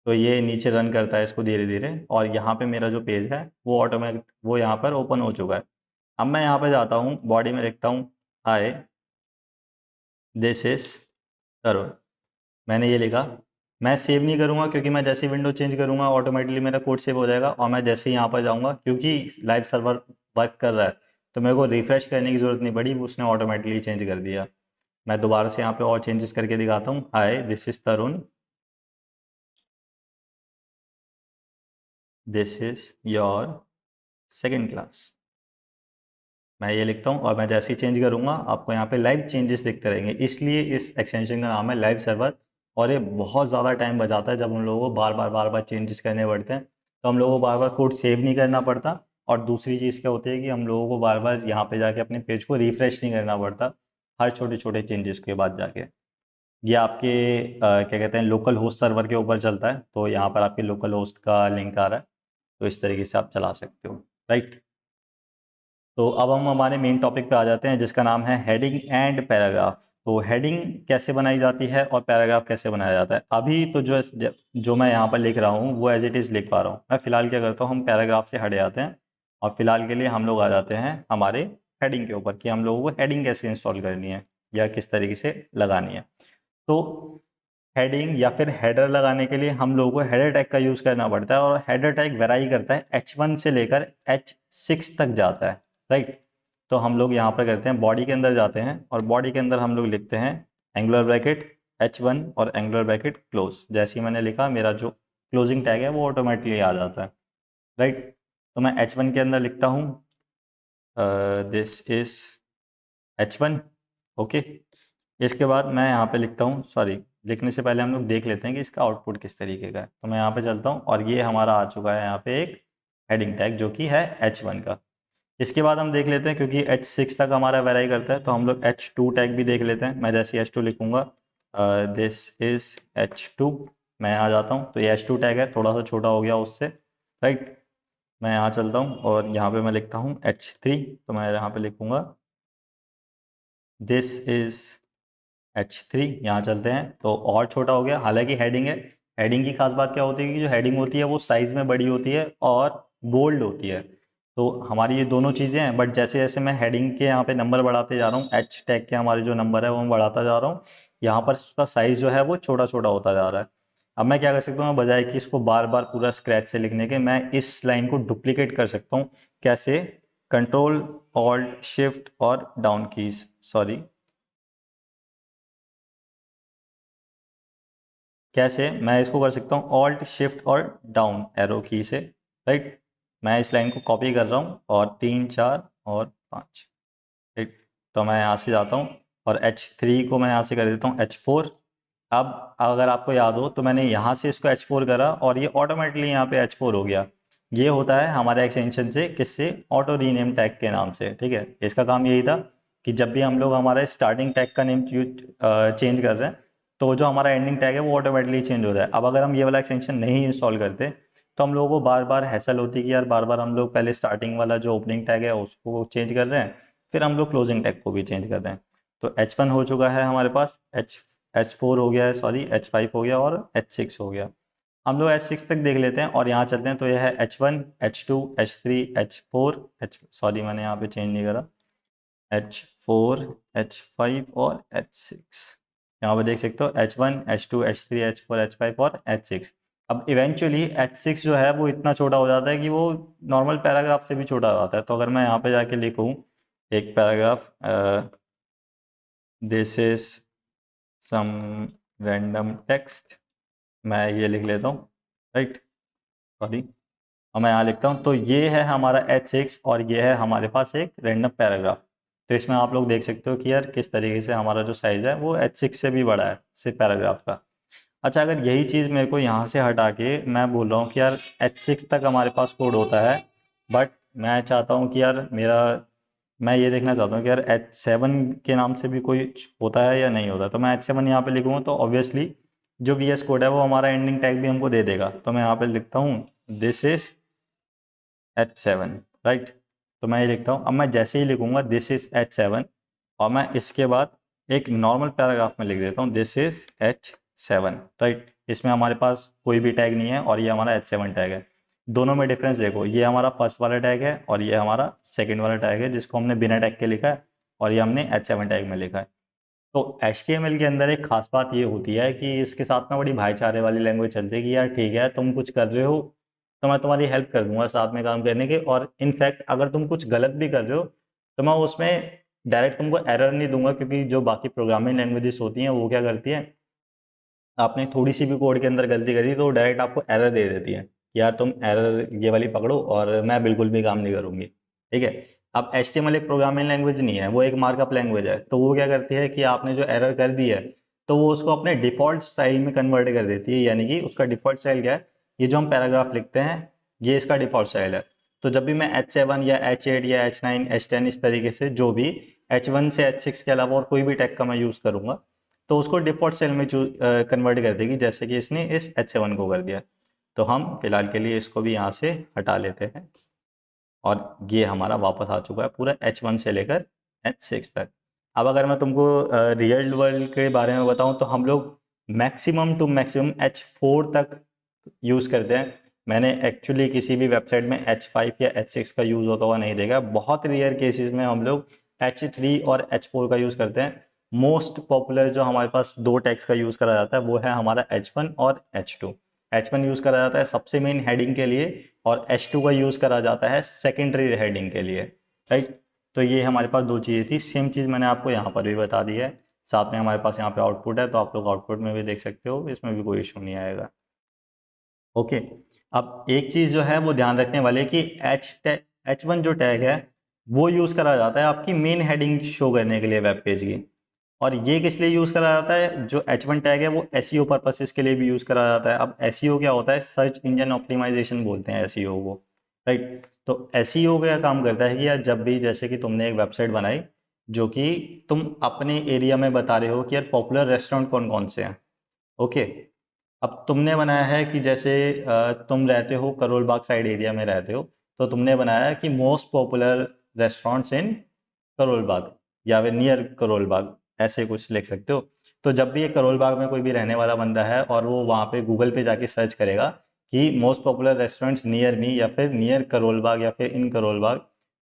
तो ये नीचे रन करता है इसको धीरे धीरे, और यहाँ पे मेरा जो पेज है वो ऑटोमेटिक वो यहाँ पर ओपन हो चुका है। अब मैं यहाँ पे जाता हूँ, बॉडी में लिखता हूँ हाय दिस इज तरुण, मैंने ये लिखा। मैं सेव नहीं करूँगा क्योंकि मैं जैसे ही विंडो चेंज करूँगा ऑटोमेटिकली मेरा कोड सेव हो जाएगा, और मैं जैसे ही यहाँ पर जाऊँगा क्योंकि लाइव सर्वर वर्क कर रहा है तो मेरे को रिफ़्रेश करने की ज़रूरत नहीं पड़ी, उसने ऑटोमेटिकली चेंज कर दिया। मैं दोबारा से यहाँ पे और चेंजेस करके दिखाता हूँ, hi this is Tarun, this is your second class. मैं ये लिखता हूँ और मैं जैसे ही चेंज करूँगा आपको यहाँ पे लाइव चेंजेस दिखते रहेंगे, इसलिए इस एक्सटेंशन का नाम है लाइव सर्वर। और ये बहुत ज़्यादा टाइम बचाता है, जब हम लोगों को बार बार चेंजेस करने पड़ते हैं तो हम लोगों को बार बार कोड सेव नहीं करना पड़ता। और दूसरी चीज़ क्या होती है कि हम लोगों को बार बार यहाँ पे जाके अपने पेज को रिफ्रेश नहीं करना पड़ता हर छोटे छोटे चेंजेस के बाद जाके। ये आपके क्या कहते हैं लोकल होस्ट सर्वर के ऊपर चलता है, तो यहाँ पर आपके लोकल होस्ट का लिंक आ रहा है, तो इस तरीके से आप चला सकते हो, राइट। तो अब हम हमारे मेन टॉपिक पे आ जाते हैं जिसका नाम है हेडिंग एंड पैराग्राफ। तो हेडिंग कैसे बनाई जाती है और पैराग्राफ कैसे बनाया जाता है। अभी तो जो मैं यहाँ पर लिख रहा हूँ वो एज इट इज़ लिख पा रहा हूँ। मैं फ़िलहाल क्या करता हूँ, हम पैराग्राफ से हट जाते हैं और फिलहाल के लिए हम लोग आ जाते हैं हमारे हेडिंग के ऊपर कि हम लोगों को हेडिंग कैसे इंस्टॉल करनी है या किस तरीके से लगानी है। तो हेडिंग या फिर हेडर लगाने के लिए हम लोगों को हेडर टैग का यूज़ करना पड़ता है, और हेडर टैग वेराई करता है, H1 से लेकर H6 तक जाता है, राइट। तो हम लोग यहाँ पर करते हैं, बॉडी के अंदर जाते हैं और बॉडी के अंदर हम लोग लिखते हैं एंगुलर ब्रैकेट H1 और एंगुलर ब्रैकेट क्लोज। जैसे ही मैंने लिखा, मेरा जो क्लोजिंग टैग है वो ऑटोमेटिकली आ जाता है, राइट। तो मैं H1 के अंदर लिखता हूँ दिस इज H1, ओके। इसके बाद मैं यहाँ पे लिखता हूँ, सॉरी, लिखने से पहले हम लोग देख लेते हैं कि इसका आउटपुट किस तरीके का है। तो मैं यहाँ पे चलता हूँ और ये हमारा आ चुका है यहाँ पे एक हेडिंग टैग जो कि है H1 का। इसके बाद हम देख लेते हैं, क्योंकि H6 तक हमारा वेराई करता है, तो हम लोग H2 टैग भी देख लेते हैं। मैं जैसे H2 लिखूंगा, दिस इज H2, मैं यहाँ जाता हूँ तो ये H2 टैग है, थोड़ा सा छोटा हो गया उससे, राइट। मैं यहाँ चलता हूँ और यहाँ पे मैं लिखता हूँ H3, तो मैं यहाँ पे लिखूंगा दिस इज H3। यहाँ चलते हैं तो और छोटा हो गया, हालांकि हेडिंग है। हेडिंग की खास बात क्या होती है कि जो हेडिंग होती है वो साइज में बड़ी होती है और बोल्ड होती है। तो हमारी ये दोनों चीज़ें हैं, बट जैसे जैसे मैं हेडिंग के यहाँ पे नंबर बढ़ाते जा रहा हूँ, H टैग के हमारे जो नंबर है वो मैं बढ़ाता जा रहा हूँ, यहाँ पर उसका साइज जो है वो छोटा छोटा होता जा रहा है। अब मैं क्या कर सकता हूँ, बजाय कि इसको बार बार पूरा स्क्रैच से लिखने के, मैं इस लाइन को डुप्लीकेट कर सकता हूँ। कैसे? कंट्रोल ऑल्ट शिफ्ट और डाउन कीज, सॉरी, कैसे मैं इसको कर सकता हूँ, ऑल्ट शिफ्ट और डाउन एरो की से, राइट। मैं इस लाइन को कॉपी कर रहा हूँ और 3 4 और 5, राइट। तो मैं यहाँ से जाता हूँ और H3 को मैं यहाँ से कर देता हूँ H4। अब अगर आपको याद हो तो मैंने यहाँ से इसको H4 करा और ये ऑटोमेटिकली यहाँ पे H4 हो गया। ये होता है हमारे एक्सटेंशन से, किससे? ऑटो रीनेम टैग के नाम से, ठीक है। इसका काम यही था कि जब भी हम लोग हमारा स्टार्टिंग टैग का नेम चेंज कर रहे हैं, तो जो हमारा एंडिंग टैग है वो ऑटोमेटिकली चेंज हो रहा है। अब अगर हम ये वाला एक्सटेंशन नहीं इंस्टॉल करते तो हम लोगों को बार बार हैसल होती कि यार बार बार हम लोग पहले स्टार्टिंग वाला जो ओपनिंग टैग है उसको चेंज कर रहे हैं, फिर हम लोग क्लोजिंग टैग को भी चेंज कर रहे हैं। तो H1 हो चुका है हमारे पास, H4 हो गया है, सॉरी H5 हो गया और H6 हो गया। हम लोग H6 तक देख लेते हैं और यहाँ चलते हैं। तो यह है H1, H2, H3, H4, sorry मैंने यहाँ पे चेंज नहीं करा, H4, H5 और H6। यहाँ पे देख सकते हो H1, H2, H3, H4, H5 और H6। अब इवेंचुअली H6 जो है वो इतना छोटा हो जाता है कि वो नॉर्मल पैराग्राफ से भी छोटा हो जाता है। तो अगर मैं यहाँ पे जाके लिखूँ एक paragraph, this is some random text, मैं ये लिख लेता हूँ, राइट, सॉरी, और मैं यहाँ लिखता हूँ। तो ये है हमारा H6 और ये है हमारे पास एक रैंडम पैराग्राफ। तो इसमें आप लोग देख सकते हो कि यार किस तरीके से हमारा जो साइज है वो H6 से भी बड़ा है, सिर्फ पैराग्राफ का। अच्छा, अगर यही चीज़ मेरे को यहाँ से हटा के मैं बोल रहा हूँ कि यार H6 तक हमारे पास कोड होता है, बट मैं चाहता हूँ कि यार मैं ये देखना चाहता हूँ कि यार H7 के नाम से भी कोई होता है या नहीं होता। तो मैं H7 यहाँ पे लिखूँगा तो ऑब्वियसली जो VS कोड है वो हमारा एंडिंग टैग भी हमको दे देगा। तो मैं यहाँ पे लिखता हूँ दिस इज H7, राइट। तो मैं ये लिखता हूँ। अब मैं जैसे ही लिखूंगा दिस इज H7 और मैं इसके बाद एक नॉर्मल पैराग्राफ में लिख देता हूँ दिस इज H7, राइट। इसमें हमारे पास कोई भी टैग नहीं है और ये हमारा H7 टैग है। दोनों में डिफरेंस देखो, ये हमारा फर्स्ट वाला टैग है और ये हमारा सेकंड वाला टैग है जिसको हमने बिना टैग के लिखा है और ये हमने H7 टैग में लिखा है। तो HTML के अंदर एक खास बात ये होती है कि इसके साथ में बड़ी भाईचारे वाली लैंग्वेज चलती है कि यार ठीक है तुम कुछ कर रहे हो तो मैं तुम्हारी हेल्प कर दूंगा साथ में काम करने के, और इनफैक्ट अगर तुम कुछ गलत भी कर रहे हो तो मैं उसमें डायरेक्ट तुमको एरर नहीं दूंगा, क्योंकि जो बाकी प्रोग्रामिंग लैंग्वेजेस होती हैं वो क्या करती हैं, आपने थोड़ी सी भी कोड के अंदर गलती करी तो डायरेक्ट आपको एरर दे देती है कि यार तुम एरर ये वाली पकड़ो और मैं बिल्कुल भी काम नहीं करूंगी, ठीक है। अब HTML एक प्रोग्रामिंग लैंग्वेज नहीं है, वो एक मार्कअप लैंग्वेज है। तो वो क्या करती है कि आपने जो एरर कर दी है तो वो उसको अपने डिफॉल्ट स्टाइल में कन्वर्ट कर देती है। यानी कि उसका डिफॉल्ट स्टाइल क्या है, ये जो हम पैराग्राफ लिखते हैं ये इसका डिफॉल्ट स्टाइल है। तो जब भी मैं H7 या H8 या H9 H10 इस तरीके से जो भी H1 से H6 के अलावा और कोई भी टैग का मैं यूज़ करूंगा तो उसको डिफॉल्ट सेल में कन्वर्ट कर देगी, जैसे कि इसने इस H7 को कर दिया। तो हम फिलहाल के लिए इसको भी यहाँ से हटा लेते हैं और ये हमारा वापस आ चुका है पूरा H1 से लेकर H6 तक। अब अगर मैं तुमको रियल वर्ल्ड के बारे में बताऊं तो हम लोग मैक्सिमम टू मैक्सिमम H4 तक यूज़ करते हैं। मैंने एक्चुअली किसी भी वेबसाइट में H5 या H6 का यूज़ होता हुआ नहीं देखा। बहुत रेयर केसेस में हम लोग H3 और H4 का यूज़ करते हैं। मोस्ट पॉपुलर जो हमारे पास दो टैग्स का यूज़ करा जाता है वो है हमारा H1 और H2। H1 यूज़ करा जाता है सबसे मेन हेडिंग के लिए और H2 का यूज़ करा जाता है सेकेंडरी हेडिंग के लिए, राइट। तो ये हमारे पास दो चीज़ें थी। सेम चीज़ मैंने आपको यहाँ पर भी बता दी है। साथ में हमारे पास यहाँ पे आउटपुट है, तो आप लोग आउटपुट में भी देख सकते हो, इसमें भी कोई इशू नहीं आएगा। ओके, अब एक चीज़ जो है वो ध्यान रखने वाले कि H1 जो टैग है वो यूज़ करा जाता है आपकी मेन हेडिंग शो करने के लिए वेब पेज की। और ये किस लिए यूज़ करा जाता है, जो H1 टैग है वो SEO पर्पसेस के लिए भी यूज़ करा जाता है। अब SEO क्या होता है, सर्च इंजन ऑप्टिमाइजेशन बोलते हैं SEO को, राइट। तो SEO क्या काम करता है कि यार जब भी जैसे कि तुमने एक वेबसाइट बनाई जो कि तुम अपने एरिया में बता रहे हो कि यार पॉपुलर रेस्टोरेंट कौन कौन से हैं, ओके। अब तुमने बनाया है कि जैसे तुम रहते हो करोल बाग साइड एरिया में रहते हो, तो तुमने बनाया है कि मोस्ट पॉपुलर रेस्टोरेंट्स इन करोल बाग या फिर नियर करोल बाग, ऐसे कुछ लिख सकते हो। तो जब भी ये करोल बाग में कोई भी रहने वाला बंदा है और वो वहाँ पे गूगल पे जाके सर्च करेगा कि most popular restaurants near me या फिर नियर करोल बाग या फिर इन करोल बाग,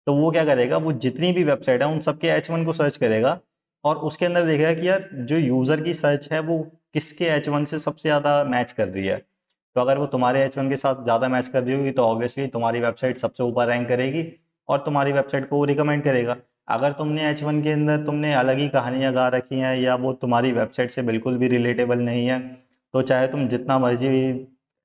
तो वो क्या करेगा, वो जितनी भी वेबसाइट है उन सबके H1 को सर्च करेगा और उसके अंदर देखेगा कि यार जो यूज़र की सर्च है वो किसके H1 से सबसे ज़्यादा मैच कर रही है। तो अगर वो तुम्हारे H1 के साथ ज़्यादा मैच कर रही होगी तो ऑब्वियसली तुम्हारी वेबसाइट सबसे ऊपर रैंक करेगी और तुम्हारी वेबसाइट को वो रिकमेंड करेगा। अगर तुमने H1 के अंदर तुमने अलग ही कहानियाँ गा रखी हैं या वो तुम्हारी वेबसाइट से बिल्कुल भी रिलेटेबल नहीं है, तो चाहे तुम जितना मर्जी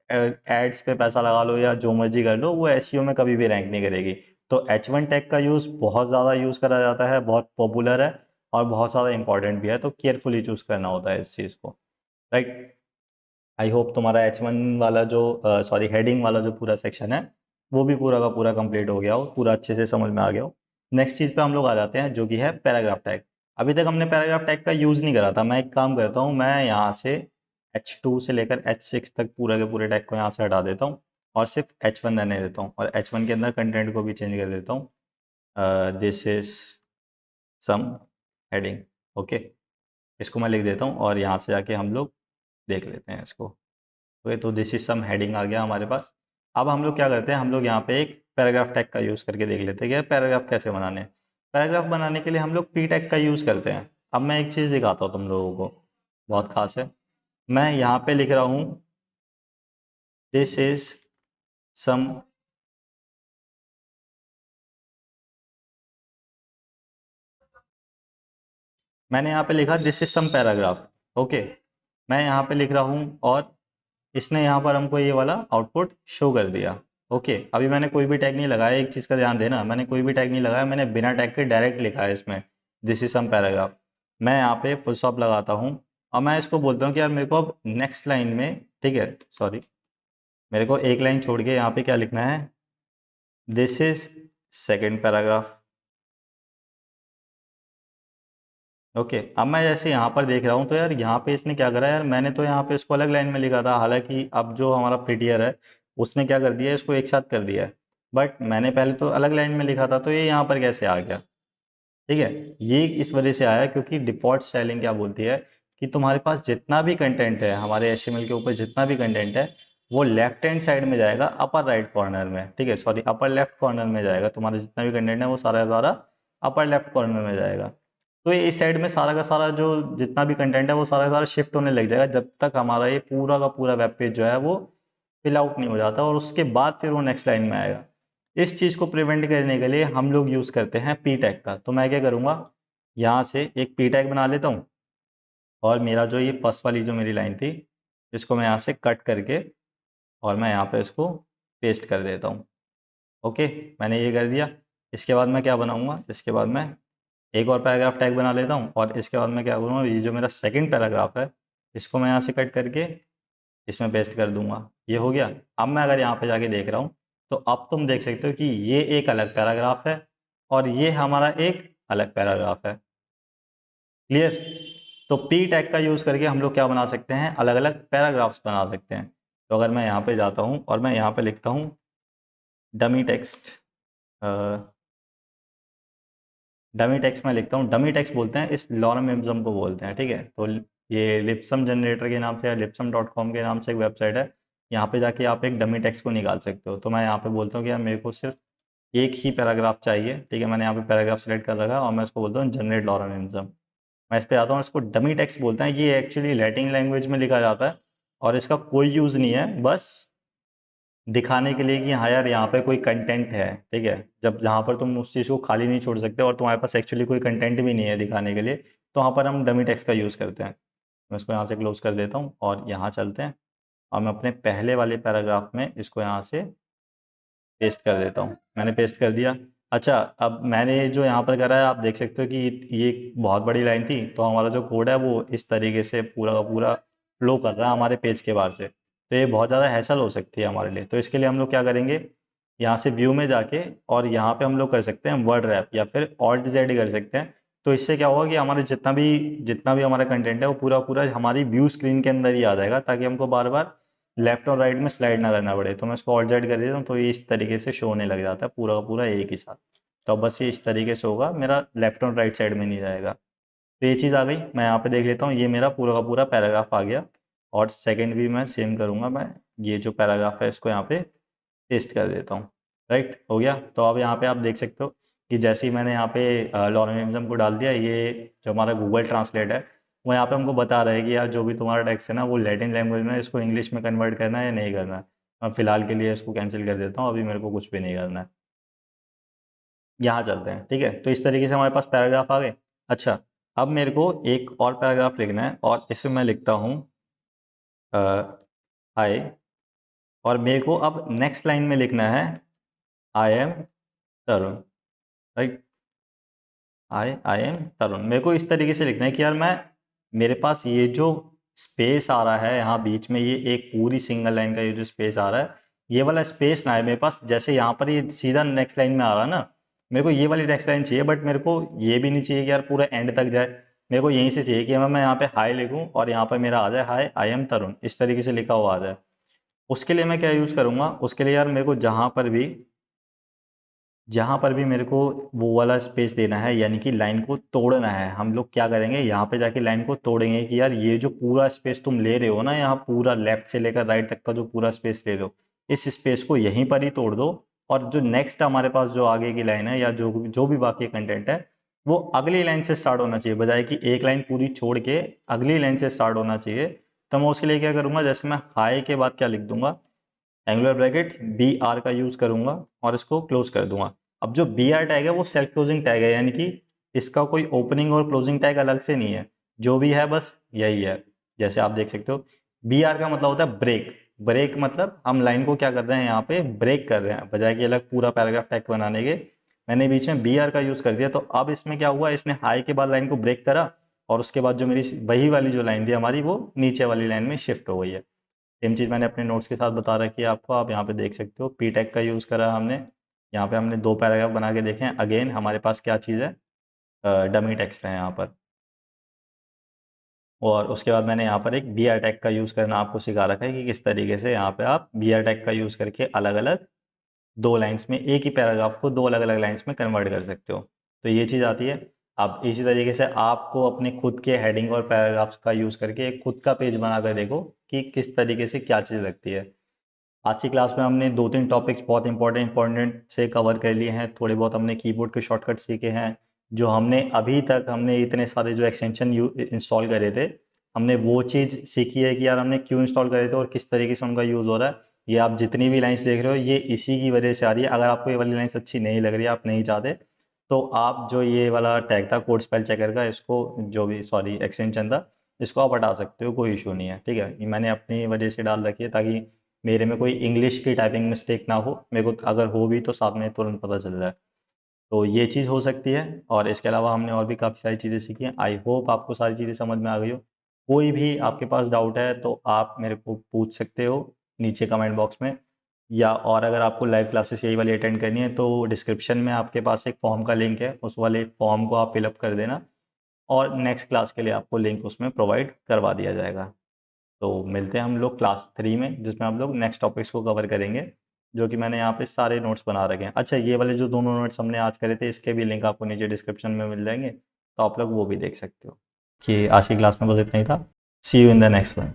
एड्स पे पैसा लगा लो या जो मर्जी कर लो, वो SEO में कभी भी रैंक नहीं करेगी। तो H1 टैग का यूज़ बहुत ज़्यादा यूज़ करा जाता है, बहुत पॉपुलर है और बहुत ज़्यादा इंपॉर्टेंट भी है, तो केयरफुली चूज़ करना होता है इस चीज़ को, राइट। आई होप तुम्हारा H1 वाला जो सॉरी हेडिंग वाला जो पूरा सेक्शन है वो भी पूरा का पूरा कंप्लीट हो गया हो, पूरा अच्छे से समझ में आ गया हो। नेक्स्ट चीज़ पे हम लोग आ जाते हैं जो कि है पैराग्राफ टैग। अभी तक हमने पैराग्राफ टैग का यूज़ नहीं करा था। मैं एक काम करता हूँ, मैं यहाँ से H2 से लेकर H6 तक पूरा के पूरे टैग को यहाँ से हटा देता हूँ और सिर्फ H1 रहने देता हूँ और H1 के अंदर कंटेंट को भी चेंज कर देता हूँ। This is some heading, okay. इसको मैं लिख देता हूँ और यहाँ से जाके हम लोग देख लेते हैं इसको। ओके, तो दिस इज सम हेडिंग आ गया हमारे पास। अब हम लोग क्या करते हैं, हम लोग यहाँ पे एक पैराग्राफ टैग का यूज़ करके देख लेते हैं कि पैराग्राफ कैसे बनाने हैं। पैराग्राफ बनाने के लिए हम लोग पी टैग का यूज़ करते हैं। अब मैं एक चीज़ दिखाता हूँ तुम लोगों को, बहुत खास है। मैं यहाँ पे लिख रहा हूँ दिस इज सम मैंने यहाँ पे लिखा this is some paragraph, okay. मैं यहाँ पे लिख रहा हूँ और इसने यहाँ पर हमको ये वाला आउटपुट शो कर दिया, ओके। अभी मैंने कोई भी टैग नहीं लगाया, एक चीज़ का ध्यान देना, मैंने कोई भी टैग नहीं लगाया, मैंने बिना टैग के डायरेक्ट लिखा है इसमें दिस इज सम पैराग्राफ। मैं यहाँ पे फुल स्टॉप लगाता हूँ और मैं इसको बोलता हूँ कि यार मेरे को अब नेक्स्ट लाइन में, ठीक है, सॉरी, मेरे को एक लाइन छोड़ के यहाँ पे क्या लिखना है, this is second paragraph, okay. अब मैं जैसे यहाँ पर देख रहा हूँ तो यार यहाँ पे इसने क्या करा, यार मैंने तो यहाँ पे इसको अलग लाइन में लिखा था, हालांकि अब जो हमारा प्रिटियर है उसने क्या कर दिया, इसको एक साथ कर दिया है। बट मैंने पहले तो अलग लाइन में लिखा था, तो ये यहाँ पर कैसे आ गया, ठीक है। ये इस वजह से आया क्योंकि डिफ़ॉल्ट स्टाइलिंग क्या बोलती है कि तुम्हारे पास जितना भी कंटेंट है, हमारे HTML के ऊपर जितना भी कंटेंट है वो लेफ्ट हैंड साइड में जाएगा, अपर राइट कॉर्नर में, ठीक है, सॉरी अपर लेफ्ट कॉर्नर में जाएगा। तुम्हारा जितना भी कंटेंट है वो सारा का सारा अपर लेफ्ट कॉर्नर में जाएगा। तो ये इस साइड में सारा का सारा जो जितना भी कंटेंट है वो सारा का सारा शिफ्ट होने लग जाएगा जब तक हमारा ये पूरा का पूरा वेब पेज जो है वो फिल आउट नहीं हो जाता, और उसके बाद फिर वो नेक्स्ट लाइन में आएगा। इस चीज़ को प्रिवेंट करने के लिए हम लोग यूज़ करते हैं पी टैग का। तो मैं क्या करूँगा, यहाँ से एक पी टैग बना लेता हूँ और मेरा जो ये फर्स्ट वाली जो मेरी लाइन थी इसको मैं यहाँ से कट करके और मैं यहाँ पे इसको पेस्ट कर देता हूँ, ओके। मैंने ये कर दिया। इसके बाद मैं क्या बनाऊँगा, इसके बाद मैं एक और पैराग्राफ टैग बना लेता हूँ और इसके बाद मैं क्या करूँगा, ये जो मेरा सेकंड पैराग्राफ है इसको मैं यहाँ से कट करके इसमें पेस्ट कर दूंगा। ये हो गया। अब मैं अगर यहाँ पे जाके देख रहा हूँ तो अब तुम देख सकते हो कि ये एक अलग पैराग्राफ है और ये हमारा एक अलग पैराग्राफ है। क्लियर। तो पी टैग का यूज़ करके हम लोग क्या बना सकते हैं, अलग अलग पैराग्राफ्स बना सकते हैं। तो अगर मैं यहाँ पे जाता हूँ और मैं यहाँ पे लिखता हूँ डमी टेक्स्ट, डमी टेक्स्ट में लिखता हूँ, डमी टेक्स्ट बोलते हैं इस लॉरमिज्म को बोलते हैं, ठीक है। तो ये लिप्सम जनरेटर के नाम से या लिप्सम.com के नाम से एक वेबसाइट है यहाँ पे जाके आप एक डमी टेक्स्ट को निकाल सकते हो। तो मैं यहाँ पे बोलता हूँ कि यार मेरे को सिर्फ एक ही पैराग्राफ चाहिए, ठीक है। मैंने यहाँ पे पैराग्राफ सेलेक्ट कर रखा और मैं उसको बोलता हूँ जनरेट लॉरेंथिज्म। मैं इस पे आता हूँ, इसको डमी टेक्स्ट बोलते हैं। ये एक्चुअली लैटिन लैंग्वेज में लिखा जाता है और इसका कोई यूज़ नहीं है, बस दिखाने के लिए कि हाँ यार यहाँ पे कोई कंटेंट है, ठीक है। जब जहाँ पर तुम उस चीज़ को खाली नहीं छोड़ सकते और तुम्हारे पास एक्चुअली कोई कंटेंट भी नहीं है दिखाने के लिए, तो वहाँ पर हम डमी टेक्स्ट का यूज़ करते हैं। मैं इसको यहाँ से क्लोज कर देता हूँ और यहाँ चलते हैं और मैं अपने पहले वाले पैराग्राफ में इसको यहाँ से पेस्ट कर देता हूँ। मैंने पेस्ट कर दिया। अच्छा, अब मैंने जो यहाँ पर करा है आप देख सकते हो कि ये एक बहुत बड़ी लाइन थी, तो हमारा जो कोड है वो इस तरीके से पूरा का पूरा फ्लो कर रहा है हमारे पेज के बाहर से। तो ये बहुत ज़्यादा हैसल हो सकती है हमारे लिए। तो इसके लिए हम लोग क्या करेंगे, यहाँ से व्यू में जाके और यहाँ पे हम लोग कर सकते हैं वर्ड रैप या फिर ऑल्ट जेड कर सकते हैं। तो इससे क्या होगा कि हमारे जितना भी हमारा कंटेंट है वो पूरा पूरा हमारी व्यू स्क्रीन के अंदर ही आ जाएगा, ताकि हमको बार बार लेफ्ट और राइट में स्लाइड ना करना पड़े। तो मैं इसको ऑल्ट जेड कर देता हूँ, तो ये इस तरीके से शो होने लग जाता है पूरा का पूरा एक ही साथ। तो अब बस ये इस तरीके से होगा, मेरा लेफ्ट और राइट साइड में नहीं जाएगा। तो ये चीज़ आ गई। मैं यहाँ पे देख लेता हूँ, ये मेरा पूरा का पूरा पैराग्राफ आ गया। और सेकंड भी मैं सेम करूँगा, मैं ये जो पैराग्राफ है इसको यहाँ पे पेस्ट कर देता हूँ। राइट, हो गया। तो अब यहाँ पे आप देख सकते हो कि जैसे ही मैंने यहाँ पे लॉरेंथिज्म को डाल दिया, ये जो हमारा गूगल ट्रांसलेट है वो यहाँ पे हमको बता रहा है कि यार जो भी तुम्हारा टेक्स्ट है ना वो लैटिन लैंग्वेज में, इसको इंग्लिश में कन्वर्ट करना है या नहीं करना है। मैं फिलहाल के लिए इसको कैंसिल कर देता हूँ, अभी मेरे को कुछ भी नहीं करना है। यहाँ चलते हैं, ठीक है। तो इस तरीके से हमारे पास पैराग्राफ आ गए। अच्छा, अब मेरे को एक और पैराग्राफ लिखना है और इसमें मैं लिखता हूँ हाय, और मेरे को अब नेक्स्ट लाइन में लिखना है I am Tarun. Right, I am Tarun. मेरे को इस तरीके से लिखना है कि यार मैं, मेरे पास ये जो स्पेस आ रहा है यहाँ बीच में, ये एक पूरी सिंगल लाइन का ये जो स्पेस आ रहा है, ये वाला स्पेस ना है मेरे पास। जैसे यहाँ पर ये सीधा नेक्स्ट लाइन में आ रहा है ना, मेरे को ये वाली नेक्स्ट लाइन चाहिए, बट मेरे को ये भी नहीं चाहिए कि यार पूरा एंड तक जाए। मेरे को यहीं से चाहिए कि मैं यहाँ पे हाई लिखूँ और यहाँ पर मेरा आ जाए हाय आई एम तरुण, इस तरीके से लिखा हुआ आ जाए। उसके लिए मैं क्या यूज़ करूँगा, उसके लिए यार मेरे को जहाँ पर भी मेरे को वो वाला स्पेस देना है, यानी कि लाइन को तोड़ना है, हम लोग क्या करेंगे, यहाँ पे जाके लाइन को तोड़ेंगे कि यार ये जो पूरा स्पेस तुम ले रहे हो ना, यहाँ पूरा लेफ्ट से लेकर राइट तक का जो पूरा स्पेस ले रहे हो, इस स्पेस को यहीं पर ही तोड़ दो। और जो नेक्स्ट हमारे पास जो आगे की लाइन है या जो भी बाकी कंटेंट है, वो अगली लाइन से स्टार्ट होना चाहिए, बजाय कि एक लाइन पूरी छोड़ के अगली लाइन से स्टार्ट होना चाहिए। तो मैं उसके लिए क्या करूँगा, जैसे मैं हाई के बाद क्या लिख दूंगा, एंगुलर ब्रैकेट बी आर का यूज़ करूंगा और इसको क्लोज कर दूंगा। अब जो बी आर टैग है वो सेल्फ क्लोजिंग टैग है, यानी कि इसका कोई ओपनिंग और क्लोजिंग टैग अलग से नहीं है, जो भी है बस यही है। जैसे आप देख सकते हो, बी आर का मतलब होता है ब्रेक। ब्रेक मतलब हम लाइन को क्या कर रहे हैं, यहाँ पे ब्रेक कर रहे हैं, बजाय कि अलग पूरा पैराग्राफ टैग बनाने के मैंने बीच में बी आर का यूज़ कर दिया। तो अब इसमें क्या हुआ, इसने हाई के बाद लाइन को ब्रेक करा और उसके बाद जो मेरी वही वाली जो लाइन थी हमारी, वो नीचे वाली लाइन में शिफ्ट हो गई है। सेम चीज़ मैंने अपने नोट्स के साथ बता रखी है आपको, आप यहाँ पे देख सकते हो। पी टैग का यूज़ करा हमने, यहाँ पे हमने 2 पैराग्राफ बना के देखे हैं। अगेन हमारे पास क्या चीज़ है, डमी टेक्स्ट है यहाँ पर। और उसके बाद मैंने यहाँ पर एक बी आर टैग का यूज़ करना आपको सिखा रखा है कि किस तरीके से यहाँ पे आप बी आर टैग का यूज़ करके अलग अलग 2 लाइन्स में, एक ही पैराग्राफ को 2 अलग अलग लाइन्स में कन्वर्ट कर सकते हो। तो ये चीज़ आती है। अब इसी तरीके से आपको अपने खुद के हेडिंग और पैराग्राफ्स का यूज़ करके एक खुद का पेज बना कर देखो कि किस तरीके से क्या चीज़ लगती है। आज की क्लास में हमने 2-3 टॉपिक्स बहुत इंपॉर्टेंट से कवर कर लिए हैं। थोड़े बहुत हमने कीबोर्ड के शॉर्टकट सीखे हैं। जो हमने अभी तक हमने इतने सारे जो एक्सटेंशन इंस्टॉल करे थे, हमने वो चीज़ सीखी है कि यार हमने क्यों इंस्टॉल करे थे और किस तरीके से उनका यूज़ हो रहा है। ये आप जितनी भी लाइन्स देख रहे हो, ये इसी की वजह से आ रही है। अगर आपको ये वाली लाइन्स अच्छी नहीं लग रही है, आप नहीं चाहते, तो आप जो ये वाला टैग था कोड स्पेल चेकर का, इसको जो भी एक्सटेंशन था, इसको आप हटा सकते हो, कोई इशू नहीं है, ठीक है। ये मैंने अपनी वजह से डाल रखी है ताकि मेरे में कोई इंग्लिश की टाइपिंग मिस्टेक ना हो, मेरे को अगर हो भी तो साथ में तुरंत पता चल जाए। तो ये चीज़ हो सकती है। और इसके अलावा हमने और भी काफ़ी सारी चीज़ें सीखी हैं। आई होप आपको सारी चीज़ें समझ में आ गई हो। कोई भी आपके पास डाउट है तो आप मेरे को पूछ सकते हो नीचे कमेंट बॉक्स में, या और अगर आपको लाइव क्लासेस यही वाली अटेंड करनी है तो डिस्क्रिप्शन में आपके पास एक फॉर्म का लिंक है, उस वाले फॉर्म को आप फिलअप कर देना और नेक्स्ट क्लास के लिए आपको लिंक उसमें प्रोवाइड करवा दिया जाएगा। तो मिलते हैं हम लोग क्लास 3 में, जिसमें हम लोग नेक्स्ट टॉपिक्स को कवर करेंगे, जो कि मैंने यहाँ पे सारे नोट्स बना रखे हैं। अच्छा, ये वाले जो दोनों नोट्स हमने आज करे थे, इसके भी लिंक आपको नीचे डिस्क्रिप्शन में मिल जाएंगे, तो आप लोग वो भी देख सकते हो। कि आज की क्लास में बस इतना ही था। See you in the next one.